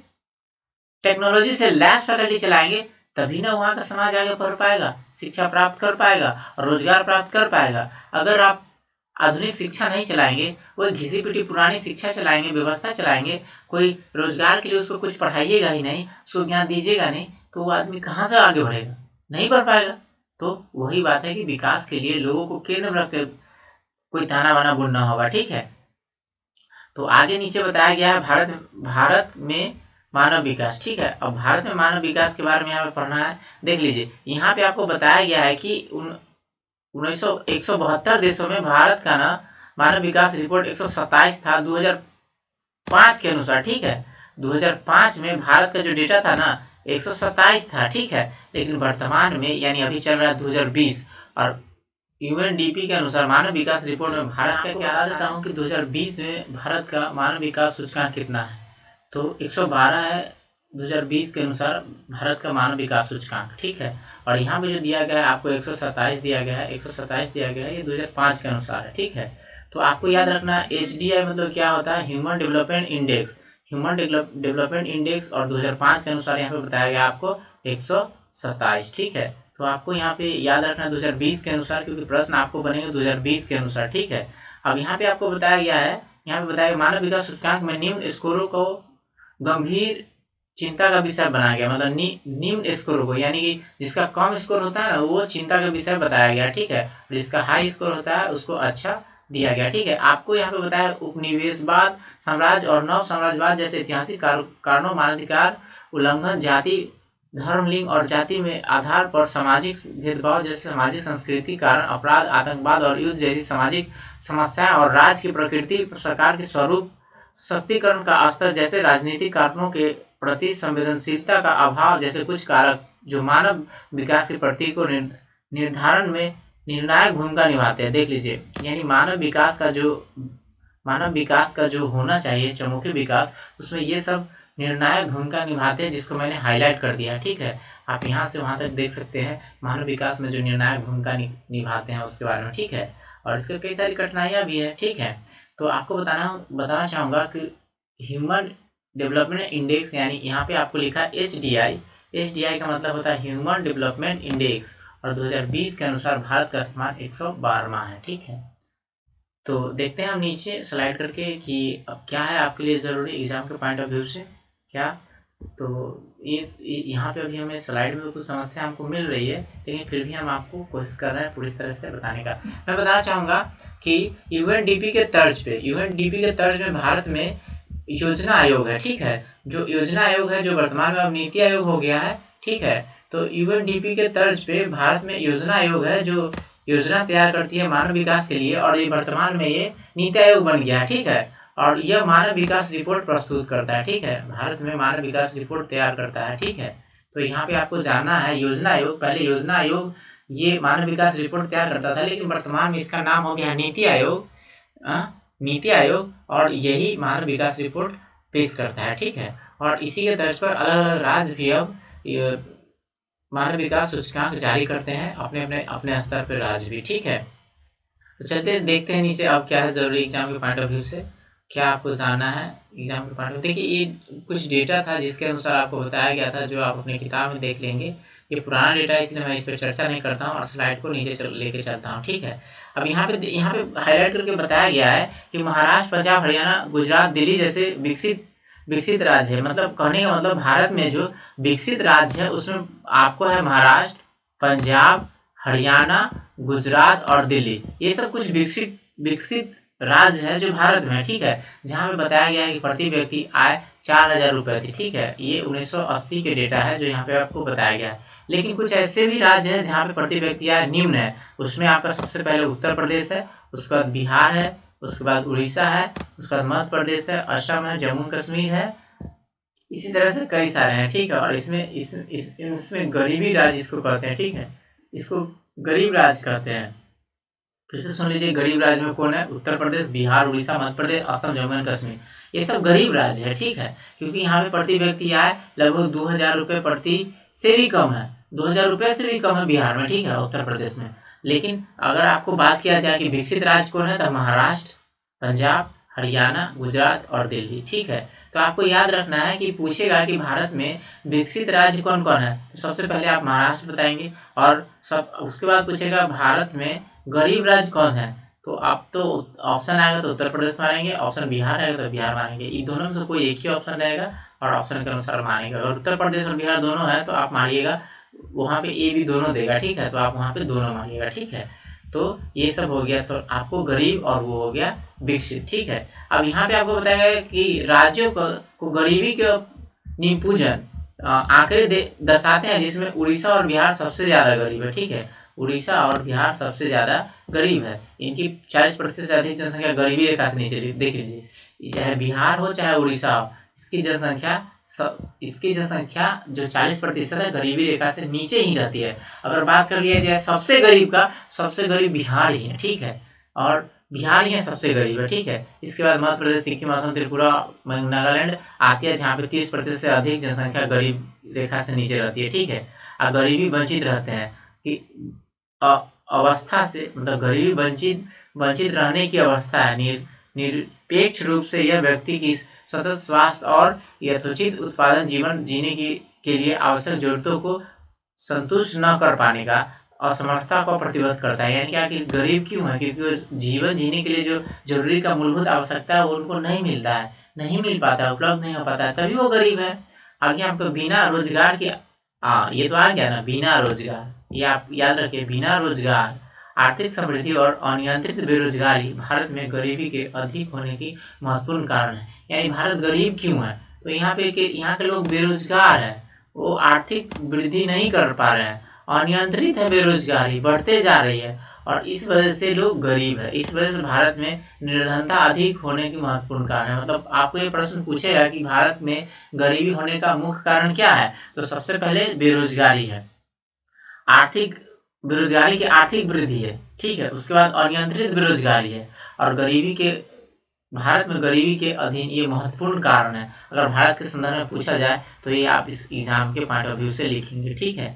S1: टेक्नोलॉजी से लैस फैकल्टी चलाएंगे, तभी ना वहाँ का समाज आगे बढ़ पाएगा, शिक्षा प्राप्त कर पाएगा और रोजगार प्राप्त कर पाएगा। अगर आप आधुनिक शिक्षा नहीं चलाएंगे, कोई घिसी पिटी पुरानी शिक्षा चलाएंगे, व्यवस्था चलाएंगे, कोई रोजगार के लिए उसको कुछ पढ़ाइएगा ही नहीं, उसको ज्ञान दीजिएगा नहीं, तो वो आदमी कहाँ से आगे बढ़ेगा, नहीं बढ़ पाएगा। तो वही बात है कि विकास के लिए लोगों को केंद्र में रखकर कोई ताना बाना बुनना होगा। ठीक है, तो आगे नीचे बताया गया है भारत में मानव विकास। ठीक है, अब भारत में मानव विकास के बारे में यहाँ पे पढ़ना है। देख लीजिए, यहाँ पे आपको बताया गया है कि 172 देशों में भारत का ना मानव विकास रिपोर्ट 127 था 2005 के अनुसार। ठीक है, 2005 में भारत का जो डेटा था ना 127 था। ठीक है, लेकिन वर्तमान में यानी अभी चल रहा है 2020 और यूएनडीपी के अनुसार मानव विकास रिपोर्ट में भारत का क्या बता देता हूँ कि 2020 में भारत का मानव विकास सूचकांक कितना है, तो 112 है 2020 के अनुसार भारत का मानव विकास सूचकांक। ठीक है, और यहाँ पे जो दिया गया है आपको 127 दिया गया है, 127 दिया गया है, ये 2005 के अनुसार है। ठीक है, तो आपको याद रखना HDI मतलब क्या होता है, human development index, human development index, और 2005 के अनुसार यहाँ पे बताया गया आपको 127। ठीक है, तो आपको यहाँ पे याद रखना 2020 के अनुसार, क्योंकि प्रश्न आपको बनेगा 2020 के अनुसार। ठीक है, अब यहाँ पे आपको बताया गया है, यहाँ पे बताया मानव विकास सूचकांक में निम्न स्कोरों को गंभीर चिंता का विषय बनाया गया। मतलब निम्न स्कोर को, यानी कि जिसका कम स्कोर होता है ना, वो चिंता का विषय बताया गया। ठीक है, जिसका हाई स्कोर होता है उसको अच्छा दिया गया। ठीक है, आपको यहाँ पे बताया उपनिवेशवाद, साम्राज्य और नव साम्राज्यवाद जैसे ऐतिहासिक कारणों, मानवाधिकार उल्लंघन, जाति, धर्म, लिंग और जाति में आधार पर सामाजिक भेदभाव जैसे सामाजिक संस्कृति कारण, अपराध, आतंकवाद और युद्ध जैसी सामाजिक समस्याएं और राज्य की प्रकृति, सरकार के स्वरूप, सशक्तिकरण का स्तर जैसे राजनीतिक कारणों के प्रति संवेदनशीलता का अभाव जैसे कुछ कारक जो मानव विकास की प्रगति को निर्धारण में निर्णायक भूमिका निभाते हैं। देख लीजिए, यानी मानव विकास का जो होना चाहिए चहुमुखी विकास, उसमें ये सब निर्णायक भूमिका निभाते हैं, जिसको मैंने हाईलाइट कर दिया। ठीक है, आप यहाँ से वहां तक देख सकते हैं मानव विकास में जो निर्णायक भूमिका निभाते हैं उसके बारे में। ठीक है, और इसके कई सारी कठिनाइयां भी है। ठीक है, तो आपको बताना चाहूंगा कि ह्यूमन डेवलपमेंट इंडेक्स, यानी यहाँ पे आपको लिखा है HDI का मतलब होता है ह्यूमन डेवलपमेंट इंडेक्स, और 2020 के अनुसार भारत का स्थान 112वां है। ठीक है, तो देखते हैं हम नीचे स्लाइड करके कि अब क्या है आपके लिए जरूरी एग्जाम के पॉइंट ऑफ व्यू से क्या। तो ये यहाँ पे अभी हमें स्लाइड में कुछ समस्या हमको मिल रही है, लेकिन फिर भी हम आपको कोशिश कर रहे हैं पूरी तरह से बताने का। मैं बताना चाहूंगा कि यूएनडीपी के तर्ज में भारत में योजना आयोग है। ठीक है, जो योजना आयोग है, जो वर्तमान में अब नीति आयोग हो गया है। ठीक है, तो यूएनडीपी के तर्ज पे भारत में योजना आयोग है, जो योजना तैयार करती है मानव विकास के लिए, और ये वर्तमान में ये नीति आयोग बन गया है। ठीक है, और यह मानव विकास रिपोर्ट प्रस्तुत करता है। ठीक है, भारत में मानव विकास रिपोर्ट तैयार करता है। ठीक है, तो यहाँ पे आपको जानना है योजना आयोग, पहले योजना आयोग ये मानव विकास रिपोर्ट तैयार करता था, लेकिन वर्तमान में इसका नाम हो गया नीति आयोग। नीति आयोग, और यही मानव विकास रिपोर्ट पेश करता है, ठीक है। और इसी के तर्ज पर अलग अलग राज्य भी अब मानव विकास सूचकांक जारी करते हैं, अपने अपने अपने स्तर पर राज्य भी, ठीक है। तो चलते देखते हैं नीचे अब क्या है जरूरी एग्जाम के पॉइंट ऑफ व्यू से, क्या आपको जानना है एग्जाम के पॉइंट ऑफ। देखिए ये कुछ डेटा था जिसके अनुसार आपको बताया गया था, जो आप अपनी किताब में देख लेंगे। ये पुराना डेटा है, इसलिए मैं इस पर चर्चा नहीं करता हूँ और स्लाइड को नीचे लेके चलता हूँ, ठीक है। अब यहाँ पे हाईलाइट करके बताया गया है कि महाराष्ट्र, पंजाब, हरियाणा, गुजरात, दिल्ली जैसे विकसित राज्य है। मतलब कहने का मतलब भारत में जो विकसित राज्य है उसमें आपको है महाराष्ट्र, पंजाब, हरियाणा, गुजरात और दिल्ली। ये सब कुछ विकसित राज्य है जो भारत में है, ठीक है। जहाँ पे बताया गया है कि प्रति व्यक्ति आय 4000 रुपये थी, ठीक है। ये 1980 के डेटा है जो यहाँ पे आपको बताया गया है। लेकिन कुछ ऐसे भी राज्य हैं जहाँ पे प्रति व्यक्ति आय निम्न है। उसमें आपका सबसे पहले उत्तर प्रदेश है, उसके बाद बिहार है, उसके बाद उड़ीसा है, उसके बाद मध्य प्रदेश है, असम है, जम्मू कश्मीर है, इसी तरह से कई सारे हैं, ठीक है। और इसमें गरीबी राज्य इसको कहते हैं, ठीक है। इसको गरीब राज्य कहते हैं। फिर से सुन लीजिए, गरीब राज्य में कौन है? उत्तर प्रदेश, बिहार, उड़ीसा, मध्य प्रदेश, असम, जम्मू एंड कश्मीर। ये सब गरीब राज्य है, ठीक है। क्योंकि यहाँ पे प्रति व्यक्ति आय लगभग 2000 रुपये प्रति से भी कम है, 2000 रुपये से भी कम है बिहार में, ठीक है, उत्तर प्रदेश में। लेकिन अगर आपको बात किया जाए कि विकसित राज्य कौन है, तो महाराष्ट्र, पंजाब, हरियाणा, गुजरात और दिल्ली, ठीक है। तो आपको याद रखना है कि पूछेगा कि भारत में विकसित राज्य कौन कौन है, तो सबसे पहले आप महाराष्ट्र बताएंगे, और सब उसके बाद पूछेगा भारत में गरीब राज्य कौन है, तो आप तो ऑप्शन आएगा तो उत्तर प्रदेश मानेंगे, ऑप्शन बिहार आएगा तो बिहार मानेंगे। इन दोनों में से कोई एक ही ऑप्शन रहेगा और ऑप्शन के अनुसार मानेगा। अगर उत्तर प्रदेश और बिहार दोनों है तो आप मानिएगा, वहाँ पे ए भी दोनों देगा, ठीक है, तो आप वहाँ पे दोनों मानिएगा, ठीक है। तो ये सब हो गया, तो आपको गरीब और वो हो गया विकसित, ठीक है। अब यहाँ पे आपको बताया गया कि राज्यों को गरीबी के निपूजन आंकड़े दर्शाते हैं, जिसमें उड़ीसा और बिहार सबसे ज्यादा गरीब है, ठीक है। उड़ीसा और बिहार सबसे ज्यादा गरीब है, इनकी 40% से अधिक जनसंख्या गरीबी रेखा से नीचे। देख लीजिए, चाहे बिहार हो चाहे उड़ीसा हो, इसकी जनसंख्या जो 40% है गरीबी रेखा से नीचे ही रहती है। अगर बात कर लिया जाए सबसे गरीब का, सबसे गरीब बिहार ही है, ठीक है, और बिहार ही है सबसे गरीब है, ठीक है। इसके बाद मध्य प्रदेश, सिक्किम, असम, त्रिपुरा, नागालैंड आती है, जहाँ पे 30% से अधिक जनसंख्या गरीब रेखा से नीचे रहती है, ठीक है। और गरीबी वंचित रहते हैं कि अवस्था से, मतलब गरीबी वंचित रहने की अवस्था है। निरपेक्ष रूप से यह व्यक्ति की सतत स्वास्थ्य और यथोचित उत्पादन जीवन जीने के लिए आवश्यक जरूरतों को संतुष्ट न कर पाने का असमर्थता को प्रतिबद्ध करता है। यानी कि गरीब क्यों है? क्योंकि वो जीवन जीने के लिए जो जरूरी का मूलभूत आवश्यकता है वो उनको नहीं मिलता है, नहीं मिल पाता है, उपलब्ध नहीं हो पाता है, तभी वो गरीब है। आगे आपको बिना रोजगार के, ये तो आ गया ना, बिना रोजगार, ये आप याद रखिए, बिना रोजगार, आर्थिक समृद्धि और अनियंत्रित बेरोजगारी भारत में गरीबी के अधिक होने की महत्वपूर्ण कारण है। यानी भारत गरीब क्यों है? तो यहाँ के लोग बेरोजगार है, वो आर्थिक वृद्धि नहीं कर पा रहे हैं, अनियंत्रित है, बेरोजगारी बढ़ते जा रही है, और इस वजह से लोग गरीब है। इस वजह से भारत में निर्धनता अधिक होने की महत्वपूर्ण कारण है। मतलब आपको ये प्रश्न पूछेगा कि भारत में गरीबी होने का मुख्य कारण क्या है, तो सबसे पहले बेरोजगारी है, बेरोजगारी की आर्थिक वृद्धि है, ठीक है। उसके बाद अनियंत्रित बेरोजगारी है, और भारत में गरीबी के अधीन ये महत्वपूर्ण कारण है। अगर भारत के संदर्भ में पूछा जाए तो ये आप इस एग्जाम के पॉइंट ऑफ व्यू से लिखेंगे, ठीक है।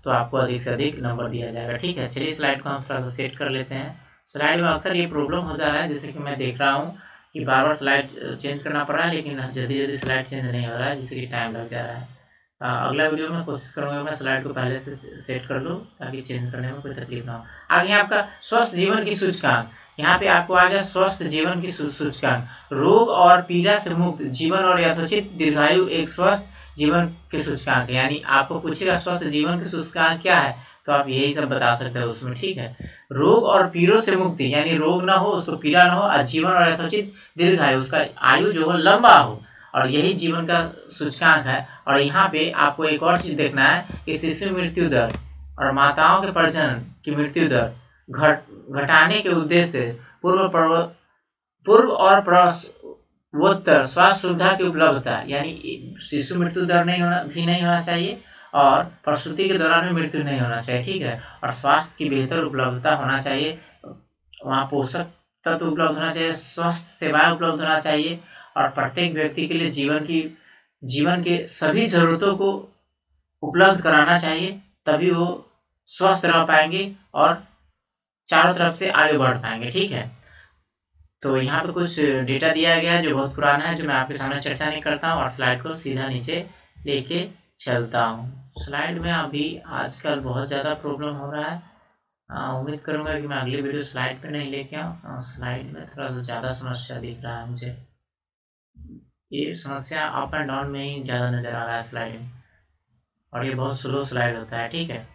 S1: तो आपको अधिक से अधिक नंबर दिया जाएगा, ठीक है। चलिए स्लाइड को हम थोड़ा सा सेट कर लेते हैं। स्लाइड में अक्सर ये प्रॉब्लम हो जा रहा है, जैसे कि मैं देख रहा हूँ कि बार बार स्लाइड चेंज करना पड़ रहा है, लेकिन जल्दी स्लाइड चेंज नहीं हो रहा है, जिससे कि टाइम लग जा रहा है। अगला वीडियो में कोशिश करूंगा मैं स्लाइड को पहले से सेट कर लूँ, ताकि चेंज करने में कोई तकलीफ ना हो। आगे आपका स्वस्थ जीवन की सूचकांक, यहाँ पे आपको आ गया स्वस्थ जीवन की सूचकांक। रोग और पीड़ा से मुक्त जीवन और यथोचित दीर्घायु एक स्वस्थ जीवन के सूचकांक। यानी आपको पूछेगा स्वस्थ जीवन के सूचकांक क्या है, तो आप यही सब बता सकते हैं उसमें, ठीक है। रोग और पीड़ों से मुक्ति, यानी रोग ना हो, उसको पीड़ा ना हो, और जीवन और यथोचित दीर्घायु, उसका आयु जो हो लंबा हो, और यही जीवन का सूचकांक है। और यहाँ पे आपको एक और चीज देखना है कि शिशु मृत्यु दर और माताओं के प्रजनन की मृत्यु दर घटाने के उद्देश्य से पूर्व और प्रसवोत्तर स्वास्थ्य सुविधा की उपलब्धता, यानी शिशु मृत्यु दर नहीं होना चाहिए, और प्रसूति के दौरान में मृत्यु नहीं होना चाहिए, ठीक है। और स्वास्थ्य की बेहतर उपलब्धता होना चाहिए, वहाँ पोषक तत्व उपलब्ध होना चाहिए, स्वस्थ सेवाएं उपलब्ध होना चाहिए और प्रत्येक व्यक्ति के लिए जीवन के सभी जरूरतों को उपलब्ध कराना चाहिए, तभी वो स्वस्थ रह पाएंगे और चारों तरफ से आगे बढ़ पाएंगे, ठीक है। तो यहाँ पे कुछ डेटा दिया गया है जो बहुत पुराना है, जो मैं आपके सामने चर्चा नहीं करता हूँ और स्लाइड को सीधा नीचे लेके चलता हूँ। स्लाइड में अभी आजकल बहुत ज़्यादा प्रॉब्लम हो रहा है, उम्मीद करूँगा कि मैं अगली वीडियो स्लाइड पे नहीं लेके आऊँ। स्लाइड में थोड़ा ज़्यादा समस्या दिख रहा है मुझे, ये समस्या अप एंड डाउन में ही ज़्यादा नज़र आ रहा है स्लाइड में, और ये बहुत स्लो स्लाइड होता है, ठीक है।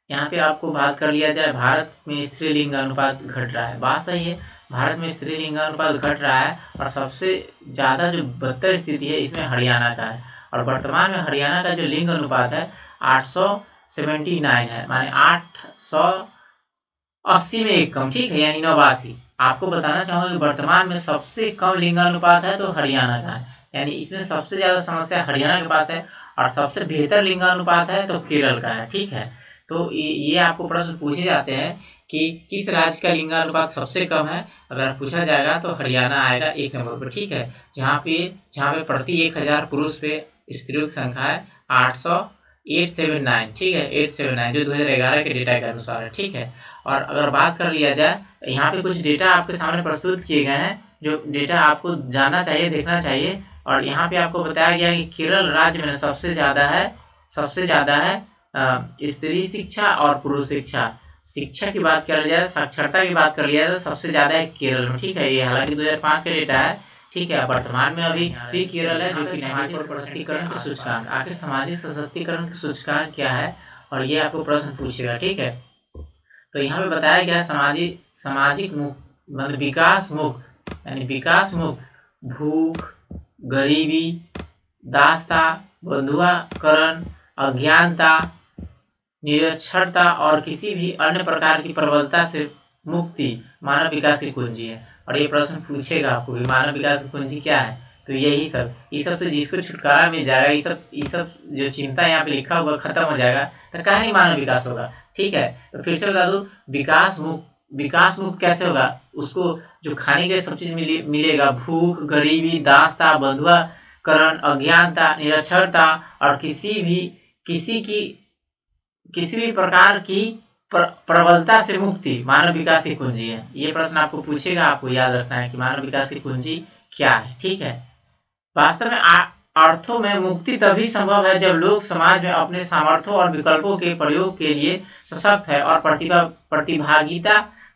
S1: यहाँ पे आपको बात कर लिया जाए, भारत में स्त्री लिंग अनुपात घट रहा है, बात सही है, भारत में स्त्री लिंग अनुपात घट रहा है और सबसे ज़्यादा जो बदतर स्थिति है इसमें हरियाणा का है। और वर्तमान में हरियाणा का जो लिंग अनुपात है 879 है, माने 880 में एक कम, ठीक है, यानी 89। आपको बताना चाहूँगा कि वर्तमान में सबसे कम लिंगानुपात है तो हरियाणा का है, यानी इसमें सबसे ज़्यादा समस्या हरियाणा के पास है, और सबसे बेहतर लिंगानुपात है तो केरल का है, ठीक है। तो ये आपको प्रश्न पूछे जाते हैं कि किस राज्य का लिंगानुपात सबसे कम है, अगर पूछा जाएगा तो हरियाणा आएगा 1 नंबर पर, ठीक है। जहाँ पे प्रति 1000 पुरुष पे स्त्रियों की संख्या है 879, ठीक है, 879 जो 2011 के डेटा के अनुसार है, ठीक है। और अगर बात कर लिया जाए, यहाँ पे कुछ डेटा आपके सामने प्रस्तुत किए गए हैं, जो डेटा आपको जानना चाहिए, देखना चाहिए। और यहाँ पे आपको बताया गया है कि केरल राज्य में सबसे ज़्यादा है स्त्री शिक्षा और पुरुष शिक्षा की बात कर जाए, साक्षरता की बात कर लिया जाए तो सबसे ज्यादा है केरल में, ठीक है। ये हालांकि 2005 का डेटा है, ठीक है। वर्तमान में अभी केरल है जो कि सामाजिक सशक्तिकरण के सूचकांक, आखिर सामाजिक सशक्तिकरण के सूचकांक क्या है, और ये आपको प्रश्न पूछेगा, ठीक है। तो यहाँ पे बताया गया सामाजिक मुक्त मतलब विकास मुक्त, यानी विकास मुक्त भूख, गरीबी, दासता, बंधुआकरण, अज्ञानता, निरक्षरता और किसी भी अन्य प्रकार की प्रबलता से मुक्ति मानव विकास की कुंजी है। और ये प्रश्न पूछेगा आपको कि मानव विकास की कुंजी क्या है, तो यही सब, इस सब से जिसको छुटकारा मिल जाएगा, ये सब जो चिंता यहाँ पे लिखा हुआ खत्म हो जाएगा, तो कहाँ नहीं मानव विकास होगा, ठीक है। तो फिर से बता दूं, विकास मुक्त कैसे होगा, उसको जो खाने के लिए सब चीज मिलेगा, भूख, गरीबी, दासता, बंधुआकरण, अज्ञानता, निरक्षरता और किसी भी प्रकार की प्रबलता से मुक्ति मानव विकास की कुंजी है। ये प्रश्न आपको पूछेगा, आपको याद रखना है कि मानव विकास की कुंजी क्या है, ठीक है। वास्तव में अर्थों में मुक्ति तभी संभव है जब लोग समाज में अपने सामर्थ्यों और विकल्पों के प्रयोग के लिए सशक्त है और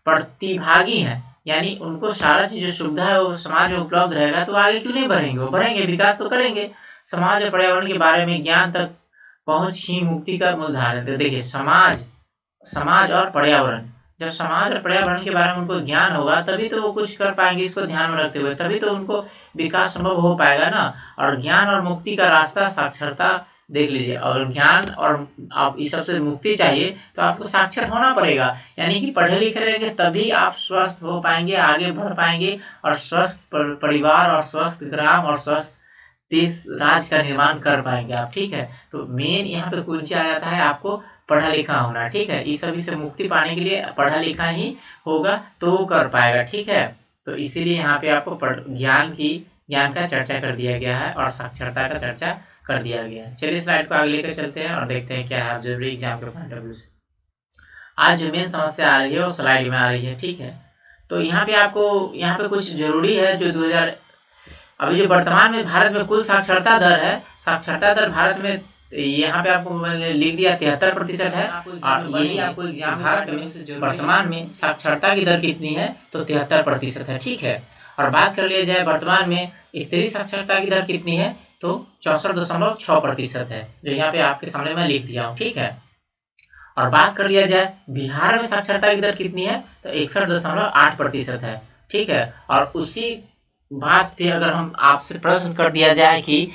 S1: प्रतिभागी है, यानी उनको सारा चीज जो सुविधा है वो समाज में उपलब्ध रहेगा, तो आगे क्यों नहीं बढ़ेंगे, वो बढ़ेंगे, विकास तो करेंगे। समाज और पर्यावरण के बारे में ज्ञान तक पहुंच ही मुक्ति का मूल आधार है। तो देखिए, समाज और पर्यावरण, जब समाज और पर्यावरण के बारे में उनको ज्ञान होगा तभी तो वो कुछ कर पाएंगे, इसको ध्यान में रखते हुए तभी तो उनको विकास संभव हो पाएगा ना। और ज्ञान और मुक्ति का रास्ता साक्षरता, देख लीजिए, और ज्ञान और आप इस सबसे मुक्ति चाहिए तो आपको साक्षर होना पड़ेगा, यानी कि पढ़े लिखे रहेंगे तभी आप स्वस्थ हो पाएंगे, आगे बढ़ पाएंगे और स्वस्थ परिवार और स्वस्थ ग्राम और स्वस्थ देश राज्य का निर्माण कर पाएंगे आप, ठीक है। तो मेन यहाँ पे कुंजी आ जाता है आपको पढ़ा लिखा होना, ठीक है। इस सभी से मुक्ति पाने के लिए पढ़ा लिखा ही होगा तो वो कर पाएगा, ठीक है। तो इसीलिए यहाँ पे आपको ज्ञान का चर्चा कर दिया गया है और साक्षरता का चर्चा कर दिया गया है। चलिए स्लाइड को आगे लेकर चलते हैं और देखते हैं क्या है ऑब्जर्वरी एग्जाम के पॉइंट ऑफ व्यू से आज जो मेन समस्या आ रही है वो स्लाइड में आ रही है, ठीक है। तो यहाँ पे कुछ जरूरी है जो अभी जो वर्तमान में भारत में कुल साक्षरता दर है, साक्षरता दर भारत में यहाँ पे आपको मैंने लिख दिया 73% है, और यही आपको एग्जाम भारत में वर्तमान में साक्षरता की दर कितनी है तो 73% है, ठीक है। और बात कर लिया जाए वर्तमान में स्त्री साक्षरता की दर कितनी है तो 64.6% है, जो यहाँ पे आपके सामने मैं लिख दिया हूँ, ठीक है। और बात कर लिया जाए बिहार में साक्षरता की दर कितनी है तो 61.8% है, ठीक है। और उसी बात पे अगर हम आपसे प्रश्न कर दिया जाए कि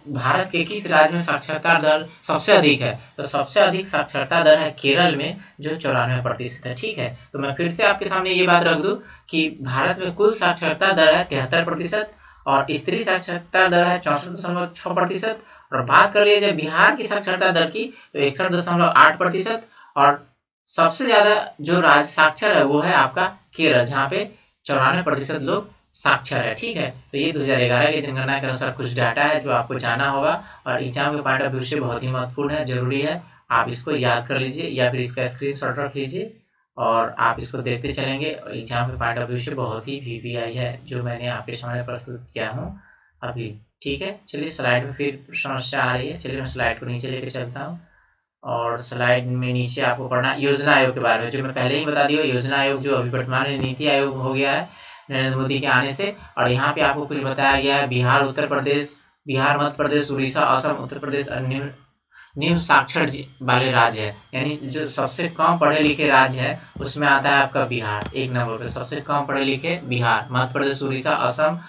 S1: भारत के किस राज्य में साक्षरता दर सबसे अधिक है तो सबसे अधिक साक्षरता दर है केरल में जो 94% है, ठीक है। तो मैं फिर से आपके सामने ये बात रख दूं कि भारत में कुल साक्षरता दर है 73% और स्त्री साक्षरता दर है 64.6% और बात कर लिया जाए बिहार की साक्षरता दर की तो 61.8%, और सबसे ज्यादा जो राज्य साक्षर है वो है आपका केरल, जहाँ पे 94% लोग साक्षर है। ठीक है, तो ये 2011 की जनगणना के अनुसार कुछ डाटा है जो आपको जाना होगा और एग्जाम के पॉइंट ऑफ व्यू से बहुत ही महत्वपूर्ण है, जरूरी है। आप इसको याद कर लीजिए या फिर इसका स्क्रीनशॉट रख लीजिए और आप इसको देखते चलेंगे। और एग्जाम के पॉइंट ऑफ व्यू से बहुत ही वीवीआई है जो मैंने आपके सामने प्रस्तुत किया हूँ अभी। ठीक है, चलिए स्लाइड में फिर समस्या आ रही है, चलिए मैं स्लाइड को नीचे लेके चलता हूँ और स्लाइड में नीचे आपको पढ़ना योजना आयोग के बारे में, जो मैं पहले ही बता दिया। योजना आयोग जो अभी वर्तमान में नीति आयोग हो गया है नरेंद्र मोदी के आने से, और यहाँ पे आपको कुछ बताया गया है बिहार, उत्तर प्रदेश, बिहार, मध्य प्रदेश, उड़ीसा, असम, उत्तर प्रदेश निम्न साक्षर वाले राज्य है, यानी जो सबसे कम पढ़े लिखे राज्य है उसमें आता है आपका बिहार। एक नंबर पे सबसे कम पढ़े लिखे बिहार, मध्य प्रदेश, उड़ीसा, असम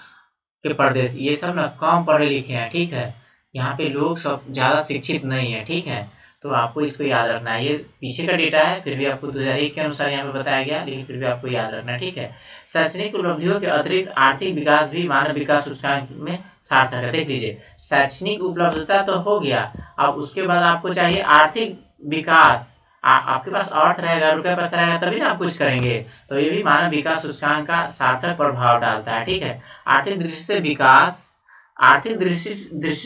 S1: के प्रदेश, ये सब ना कम पढ़े लिखे हैं। ठीक है, यहाँ पे लोग सब ज्यादा शिक्षित नहीं है। ठीक है, तो आपको इसको याद रखना है। ये पीछे का डेटा है, फिर भी आपको 2001 के अनुसार यहाँ पे बताया गया, लेकिन फिर भी आपको याद रखना है। ठीक है, शैक्षणिक उपलब्धियों के अतिरिक्त आर्थिक विकास भी मानव विकास सूचकांक में सार्थक है। देख लीजिए, शैक्षणिक उपलब्धता तो हो गया, अब उसके बाद आपको चाहिए आर्थिक विकास। आपके पास अर्थ रहेगा, रुपया पैसा रहेगा तभी ना आप कुछ करेंगे, तो ये भी मानव विकास सूचकांक का सार्थक प्रभाव डालता है। ठीक है, आर्थिक दृष्टि से विकास, आर्थिक दृष्टि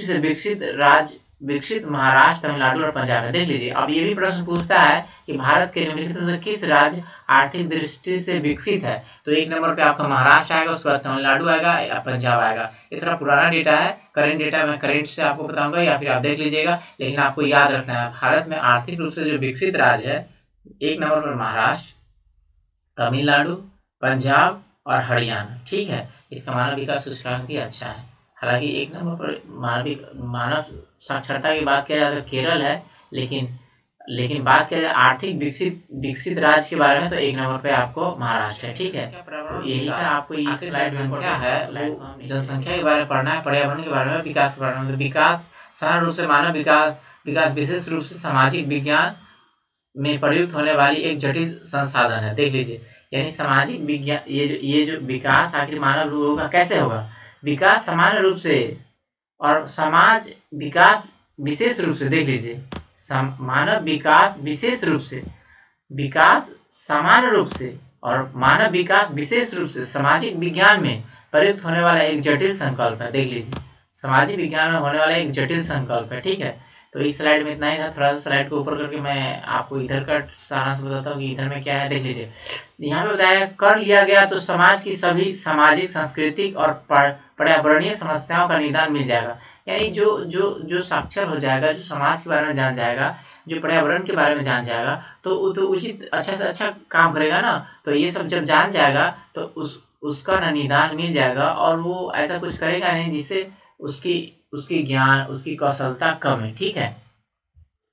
S1: से विकसित राज्य, विकसित महाराष्ट्र, तमिलनाडु और पंजाब है। देख लीजिए, अब ये भी प्रश्न पूछता है कि भारत के निम्नलिखित में से किस राज्य आर्थिक दृष्टि से विकसित है, तो एक नंबर पे आपका महाराष्ट्र आएगा, उसके बाद तमिलनाडु आएगा या पंजाब आएगा। ये थोड़ा पुराना डेटा है, करेंट डेटा मैं करेंट से आपको बताऊंगा या फिर आप देख लीजिएगा, लेकिन आपको याद रखना है भारत में आर्थिक रूप से जो विकसित राज्य है, एक नंबर पर महाराष्ट्र, तमिलनाडु, पंजाब और हरियाणा। ठीक है, इसका मानव विकास सूचकांक भी अच्छा है। हालांकि एक नंबर पर मानव साक्षरता की बात किया जाए तो केरल है, लेकिन बात किया जाए आर्थिक विकसित राज्य के बारे में तो एक नंबर पे आपको महाराष्ट्र है। ठीक है, तो यही था, आपको इस स्लाइड संख्या है वो जनसंख्या के बारे में पढ़ना है, पर्यावरण के बारे में, विकास के बारे में। विकास सामान्य रूप से मानव विकास, विकास विशेष रूप से सामाजिक विज्ञान में प्रयुक्त होने वाली एक जटिल संसाधन है। देख लीजिए, यानी सामाजिक विज्ञान, ये जो विकास आखिर मानव लोगों का कैसे होगा, विकास सामान्य रूप से और समाज विकास विशेष रूप से। देख लीजिए, मानव विकास विशेष रूप से, विकास सामान्य रूप से और मानव विकास विशेष रूप से सामाजिक विज्ञान में प्रयुक्त होने वाला एक जटिल संकल्प है। देख लीजिए, सामाजिक विज्ञान में होने वाला एक जटिल संकल्प है। ठीक है, तो इस स्लाइड में इतना ही था। थोड़ा सा स्लाइड को ऊपर करके मैं आपको इधर का सारांश बताता हूँ कि इधर में क्या है। देख लीजिए, यहाँ पे बताया कर लिया गया तो समाज की सभी सामाजिक, सांस्कृतिक और पर्यावरणीय समस्याओं का निदान मिल जाएगा। यानी जो साक्षर हो जाएगा, जो समाज के बारे में जान जाएगा, जो पर्यावरण के बारे में जान जाएगा, तो वो तो उचित अच्छा से अच्छा काम करेगा ना। तो ये सब जब जान जाएगा तो उसका ना निदान मिल जाएगा और वो ऐसा कुछ करेगा नहीं जिससे उसकी ज्ञान, उसकी कौशलता कम है। ठीक है,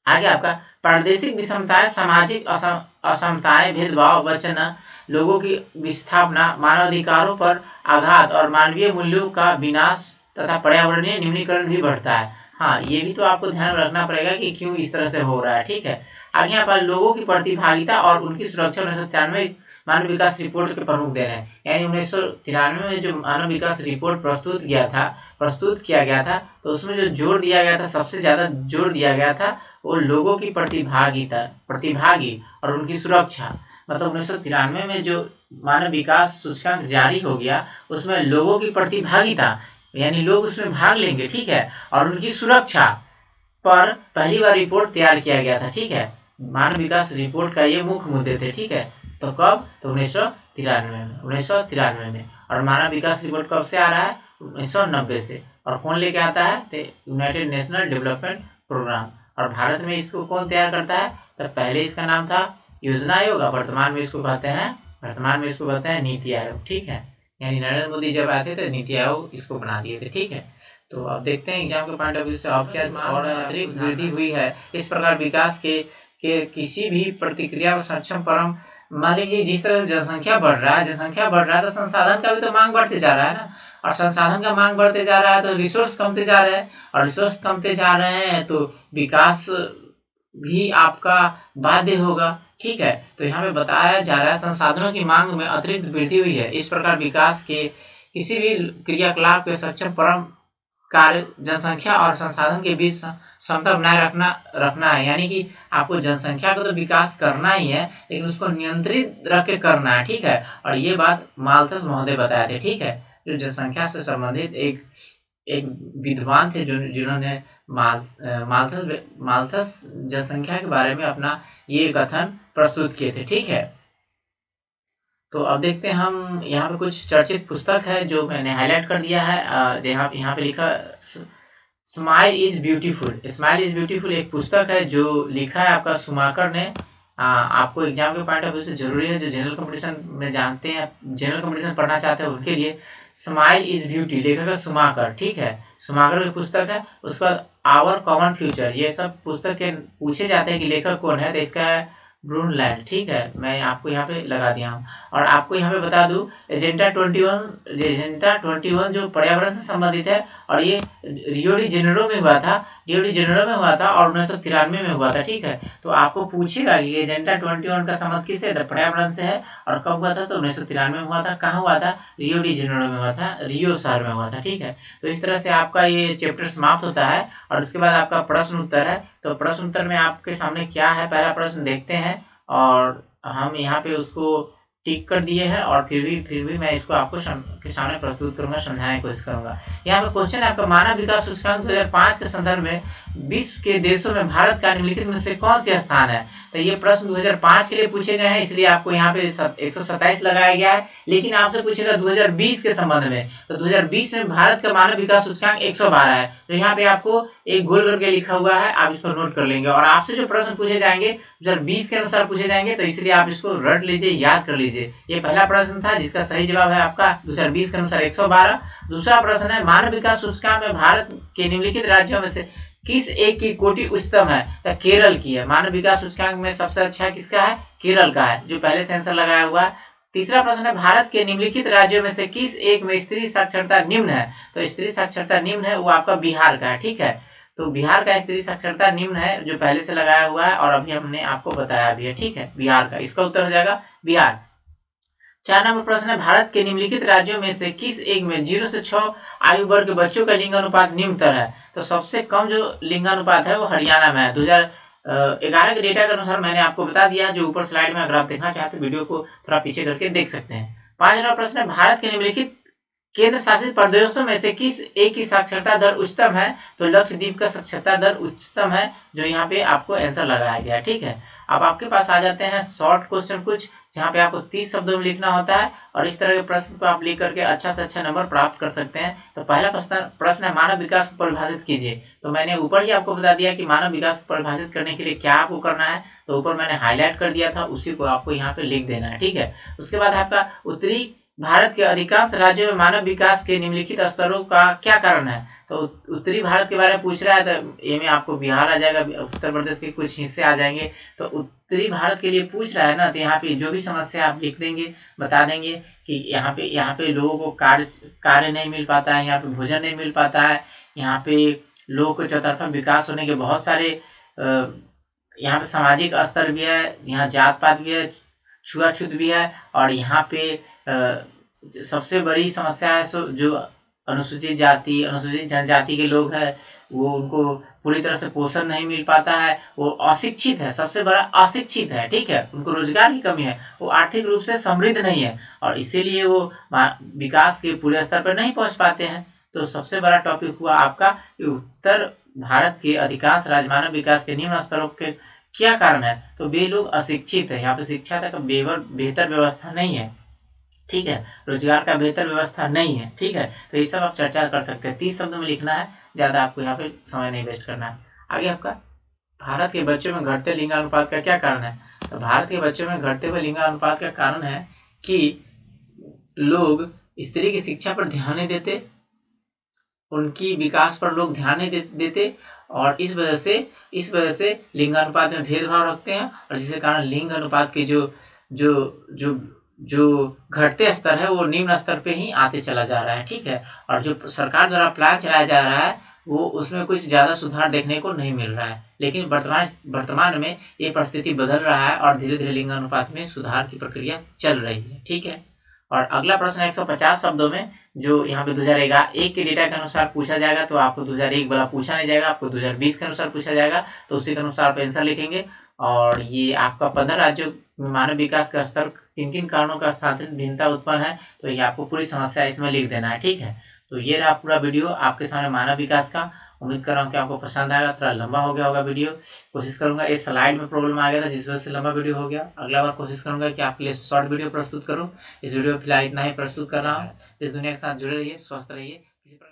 S1: आगे आपका प्रादेशिक विषमताएं, सामाजिक असमताएं, भेदभाव, वंचना, लोगों की विस्थापना, मानवाधिकारों पर आघात और मानवीय मूल्यों का विनाश तथा पर्यावरणीय निम्नीकरण भी बढ़ता है। हाँ, ये भी तो आपको ध्यान रखना पड़ेगा कि क्यों इस तरह से हो रहा है। ठीक है, आगे यहाँ पर लोगों की प्रतिभागिता और उनकी सुरक्षा 1993 मानव विकास रिपोर्ट के प्रमुख देन है। यानी 1993 में जो मानव विकास रिपोर्ट प्रस्तुत किया गया था, तो उसमें जो जोर दिया गया था, सबसे ज्यादा जोर दिया गया था वो लोगों की प्रतिभागी और उनकी सुरक्षा। मतलब 1993 में जो मानव विकास सूचकांक जारी हो गया, उसमें लोगों की प्रतिभागिता यानी लोग उसमें भाग लेंगे, ठीक है, और उनकी सुरक्षा पर पहली बार रिपोर्ट तैयार किया गया था। ठीक है, मानव विकास रिपोर्ट का ये मुख्य मुद्दे थे। ठीक है, तो कब, तो 1993 में। और मानव विकास रिपोर्ट कब से आ रहा है, 1990 से। और कौन लेके आता है, तो यूनाइटेड नेशनल डेवलपमेंट प्रोग्राम। और भारत में इसको कौन तैयार करता है, तो पहले इसका नाम था योजना आयोग, वर्तमान में इसको कहते हैं नीति आयोग। ठीक है, यानी नरेंद्र मोदी जब आए थे तो नीति आयोग इसको बना दिए थे। ठीक है, तो अब देखते हैं एग्जाम के पॉइंट ऑफ व्यू से अब क्या और अतिरिक्त वृद्धि हुई है। इस प्रकार विकास के किसी भी प्रतिक्रिया और सक्षम परम, मान लीजिए जिस तरह से जनसंख्या बढ़ रहा है तो संसाधन का भी तो मांग बढ़ते जा रहा है ना, और संसाधन का मांग बढ़ते जा रहा है तो रिसोर्स कमते जा रहे हैं, और रिसोर्स कमते जा रहे हैं तो विकास भी आपका बाध्य होगा। ठीक है, तो यहाँ पे बताया जा रहा है संसाधनों की मांग में अतिरिक्त वृद्धि हुई है। इस प्रकार विकास के किसी भी क्रियाकलाप के सक्षम परम कार्य जनसंख्या और संसाधन के बीच समता बनाए रखना है। यानी कि आपको जनसंख्या का तो विकास करना ही है, लेकिन उसको नियंत्रित रख के करना है, ठीक है। और ये बात माल्थस महोदय बताए थे, ठीक है, जो जनसंख्या से संबंधित एक विद्वान थे जिन्होंने माल्थस जनसंख्या के बारे में अपना ये कथन प्रस्तुत किए थे, ठीक है। तो अब देखते हैं हम यहाँ पे कुछ चर्चित पुस्तक है जो मैंने हाईलाइट कर दिया है। यहाँ पे लिखा smile is beautiful. Smile is beautiful एक पुस्तक है जो लिखा है आपका सुमाकर ने। आपको एग्जाम के पॉइंट ऑफ व्यू से जरूरी है, जो जनरल कंपटीशन में जानते हैं, जनरल कंपटीशन पढ़ना चाहते हैं उनके लिए स्माइल इज ब्यूटी, लेखक है सुमाकर, ठीक है, सुमाकर की पुस्तक है। उसके बाद आवर कॉमन फ्यूचर, ये सब पुस्तक के पूछे जाते हैं कि लेखक कौन है, तो इसका है ब्रूनलैंड, ठीक है, मैं आपको यहाँ पे लगा दिया हूँ। और आपको यहाँ पे बता दूं एजेंडा 21 जो पर्यावरण से संबंधित है, और ये रियो डी जेनेरो में हुआ था, और 1993 में हुआ था, ठीक है। तो आपको पूछेगा कि एजेंडा 21 का संबंध किससे है, पर्यावरण से है, और कब हुआ था, तो 1993 में हुआ था। कहाँ हुआ था, रियो डी जेनेरो में हुआ था, रियो शहर में हुआ था, ठीक है। तो इस तरह से आपका ये चैप्टर समाप्त होता है, और उसके बाद आपका प्रश्न उत्तर है। तो प्रश्न उत्तर में आपके सामने क्या है, पहला प्रश्न देखते हैं, और हम यहाँ पे उसको टिक कर दिए हैं, और फिर भी मैं इसको आपको के सामने प्रस्तुत करूंगा, समझाने की कोशिश करूंगा। यहाँ पे क्वेश्चन है आपका, मानव विकास सूचकांक 2005 के संदर्भ में विश्व के देशों में भारत का निम्नलिखित में से कौन सा स्थान है। तो ये प्रश्न 2005 के लिए पूछे गए हैं, इसलिए आपको यहाँ पे 127 लगाया गया है। लेकिन आपसे पूछेगा 2020 के संबंध में, तो 2020 में भारत का मानव विकास सूचकांक 112 है। तो यहाँ पे आपको एक गोल करके लिखा हुआ है, आप इसको नोट कर लेंगे। और आपसे जो प्रश्न पूछे जाएंगे 2020 के अनुसार पूछे जाएंगे, तो इसलिए आप इसको रट लीजिए, याद कर लीजिए। ये पहला प्रश्न था जिसका सही जवाब है आपका 2020 के अनुसार 112। दूसरा प्रश्न है, मानव विकास सूचकांक में भारत के निम्नलिखित राज्यों में से किस एक की कोटि उच्चतम है, तो केरल की है। मानव विकास सूचकांक में सबसे अच्छा किसका है, केरल का है, जो पहले से आंसर लगाया हुआ है। तीसरा प्रश्न है, भारत के निम्नलिखित राज्यों में से किस एक में स्त्री साक्षरता निम्न है, तो स्त्री साक्षरता निम्न है वो आपका बिहार का है, ठीक है। तो बिहार का स्त्री साक्षरता निम्न है, जो पहले से लगाया हुआ है, और अभी हमने आपको बताया भी है, ठीक है, बिहार का, इसका उत्तर हो जाएगा बिहार। 4 नंबर प्रश्न है, भारत के निम्नलिखित राज्यों में से किस एक में 0 से 6 आयु वर्ग के बच्चों का लिंगानुपात निम्नतर है। तो सबसे कम जो लिंगानुपात है वो हरियाणा में है। 2011 के डेटा के अनुसार मैंने आपको बता दिया, जो ऊपर स्लाइड में, अगर आप देखना चाहते हैं वीडियो को थोड़ा पीछे करके देख सकते हैं। 5 नंबर प्रश्न है, भारत के निम्नलिखित केंद्र शासित प्रदेशों में से किस एक की साक्षरता दर उच्चतम है। तो लक्षद्वीप का साक्षरता दर उच्चतम है, जो यहाँ पे आपको आंसर लगाया गया है, ठीक है। अब आपके पास आ जाते हैं शॉर्ट क्वेश्चन कुछ, जहाँ पे आपको 30 शब्दों में लिखना होता है, और इस तरह के प्रश्न को आप लिख करके अच्छा से अच्छा नंबर प्राप्त कर सकते हैं। तो पहला प्रश्न है, मानव विकास को परिभाषित कीजिए। तो मैंने ऊपर ही आपको बता दिया कि मानव विकास को परिभाषित करने के लिए क्या आपको करना है, तो ऊपर मैंने हाईलाइट कर दिया था, उसी को आपको यहाँ पे लिख देना है, ठीक है। उसके बाद आपका उत्तरी भारत के अधिकांश राज्यों में मानव विकास के निम्नलिखित स्तरों का क्या कारण है। तो उत्तरी भारत के बारे में पूछ रहा है, तो ये में आपको बिहार आ जाएगा, उत्तर प्रदेश के कुछ हिस्से आ जाएंगे। तो उत्तरी भारत के लिए पूछ रहा है ना, तो यहाँ पे जो भी समस्या आप लिख देंगे, बता देंगे कि यहाँ पे लोगों को कार्य नहीं मिल पाता है, यहाँ पे भोजन नहीं मिल पाता है, यहाँ पे लोगों को चौतरफा विकास होने के बहुत सारे यहाँ पे सामाजिक स्तर भी है, यहाँ जात पात भी है, छुआछूत भी है, और यहाँ पे सबसे बड़ी समस्या है जो अनुसूचित जाति, अनुसूचित जनजाति के लोग हैं, वो उनको पूरी तरह से पोषण नहीं मिल पाता है, वो अशिक्षित है, सबसे बड़ा अशिक्षित है, ठीक है, उनको रोजगार की कमी है, वो आर्थिक रूप से समृद्ध नहीं है, और इसीलिए वो विकास के पूरे स्तर पर नहीं पहुंच पाते हैं। तो सबसे बड़ा टॉपिक हुआ आपका कि उत्तर भारत के अधिकांश राज्य मानव विकास के निम्न स्तरों के क्या कारण है। तो वे लोग अशिक्षित है, यहाँ पे शिक्षा तक बेहतर व्यवस्था नहीं है, ठीक है, रोजगार का बेहतर व्यवस्था नहीं है, ठीक है। तो ये सब आप चर्चा कर सकते हैं, 30 शब्दों में लिखना है, ज्यादा आपको यहाँ पे समय नहीं वेस्ट करना है। आगे आपका, भारत के बच्चों में घटते लिंगानुपात का क्या कारण है। तो भारत के बच्चों में घटते हुए लिंगानुपात का कारण है कि लोग स्त्री की शिक्षा पर ध्यान नहीं देते, उनकी विकास पर लोग ध्यान नहीं देते, और इस वजह से लिंगानुपात में भेदभाव रखते हैं, और जिसके कारण लिंग अनुपात के जो घटते स्तर है वो निम्न स्तर पे ही आते चला जा रहा है, ठीक है। और जो सरकार द्वारा प्लान चलाया जा रहा है वो उसमें कुछ ज्यादा सुधार देखने को नहीं मिल रहा है, लेकिन वर्तमान में ये परिस्थिति बदल रहा है, और धीरे धीरे लिंगानुपात में सुधार की प्रक्रिया चल रही है, ठीक है। और अगला प्रश्न 150 शब्दों में जो यहाँ पे 2001 के डेटा के अनुसार पूछा जाएगा, तो आपको 2001 वाला पूछा नहीं जाएगा, आपको 2020 के अनुसार पूछा जाएगा, तो उसी के अनुसार आप आंसर लिखेंगे। और ये आपका 15 राज्यों में मानव विकास का स्तर किन किन कारणों का स्थानांतरित भिन्नता उत्पन्न है, तो ये आपको पूरी समस्या इसमें लिख देना है। ठीक है, तो ये रहा पूरा वीडियो आपके सामने मानव विकास का। उम्मीद कर रहा हूँ कि आपको पसंद आएगा। थोड़ा लंबा हो गया होगा वीडियो, कोशिश करूंगा, इस स्लाइड में प्रॉब्लम आ गया था जिस वजह से लंबा वीडियो हो गया। अगला बार कोशिश करूंगा कि आपके लिए शॉर्ट वीडियो प्रस्तुत करूं। इस वीडियो में फिलहाल इतना ही प्रस्तुत कर रहा हूँ। इस दुनिया के साथ जुड़े रहिए, स्वस्थ रहिए।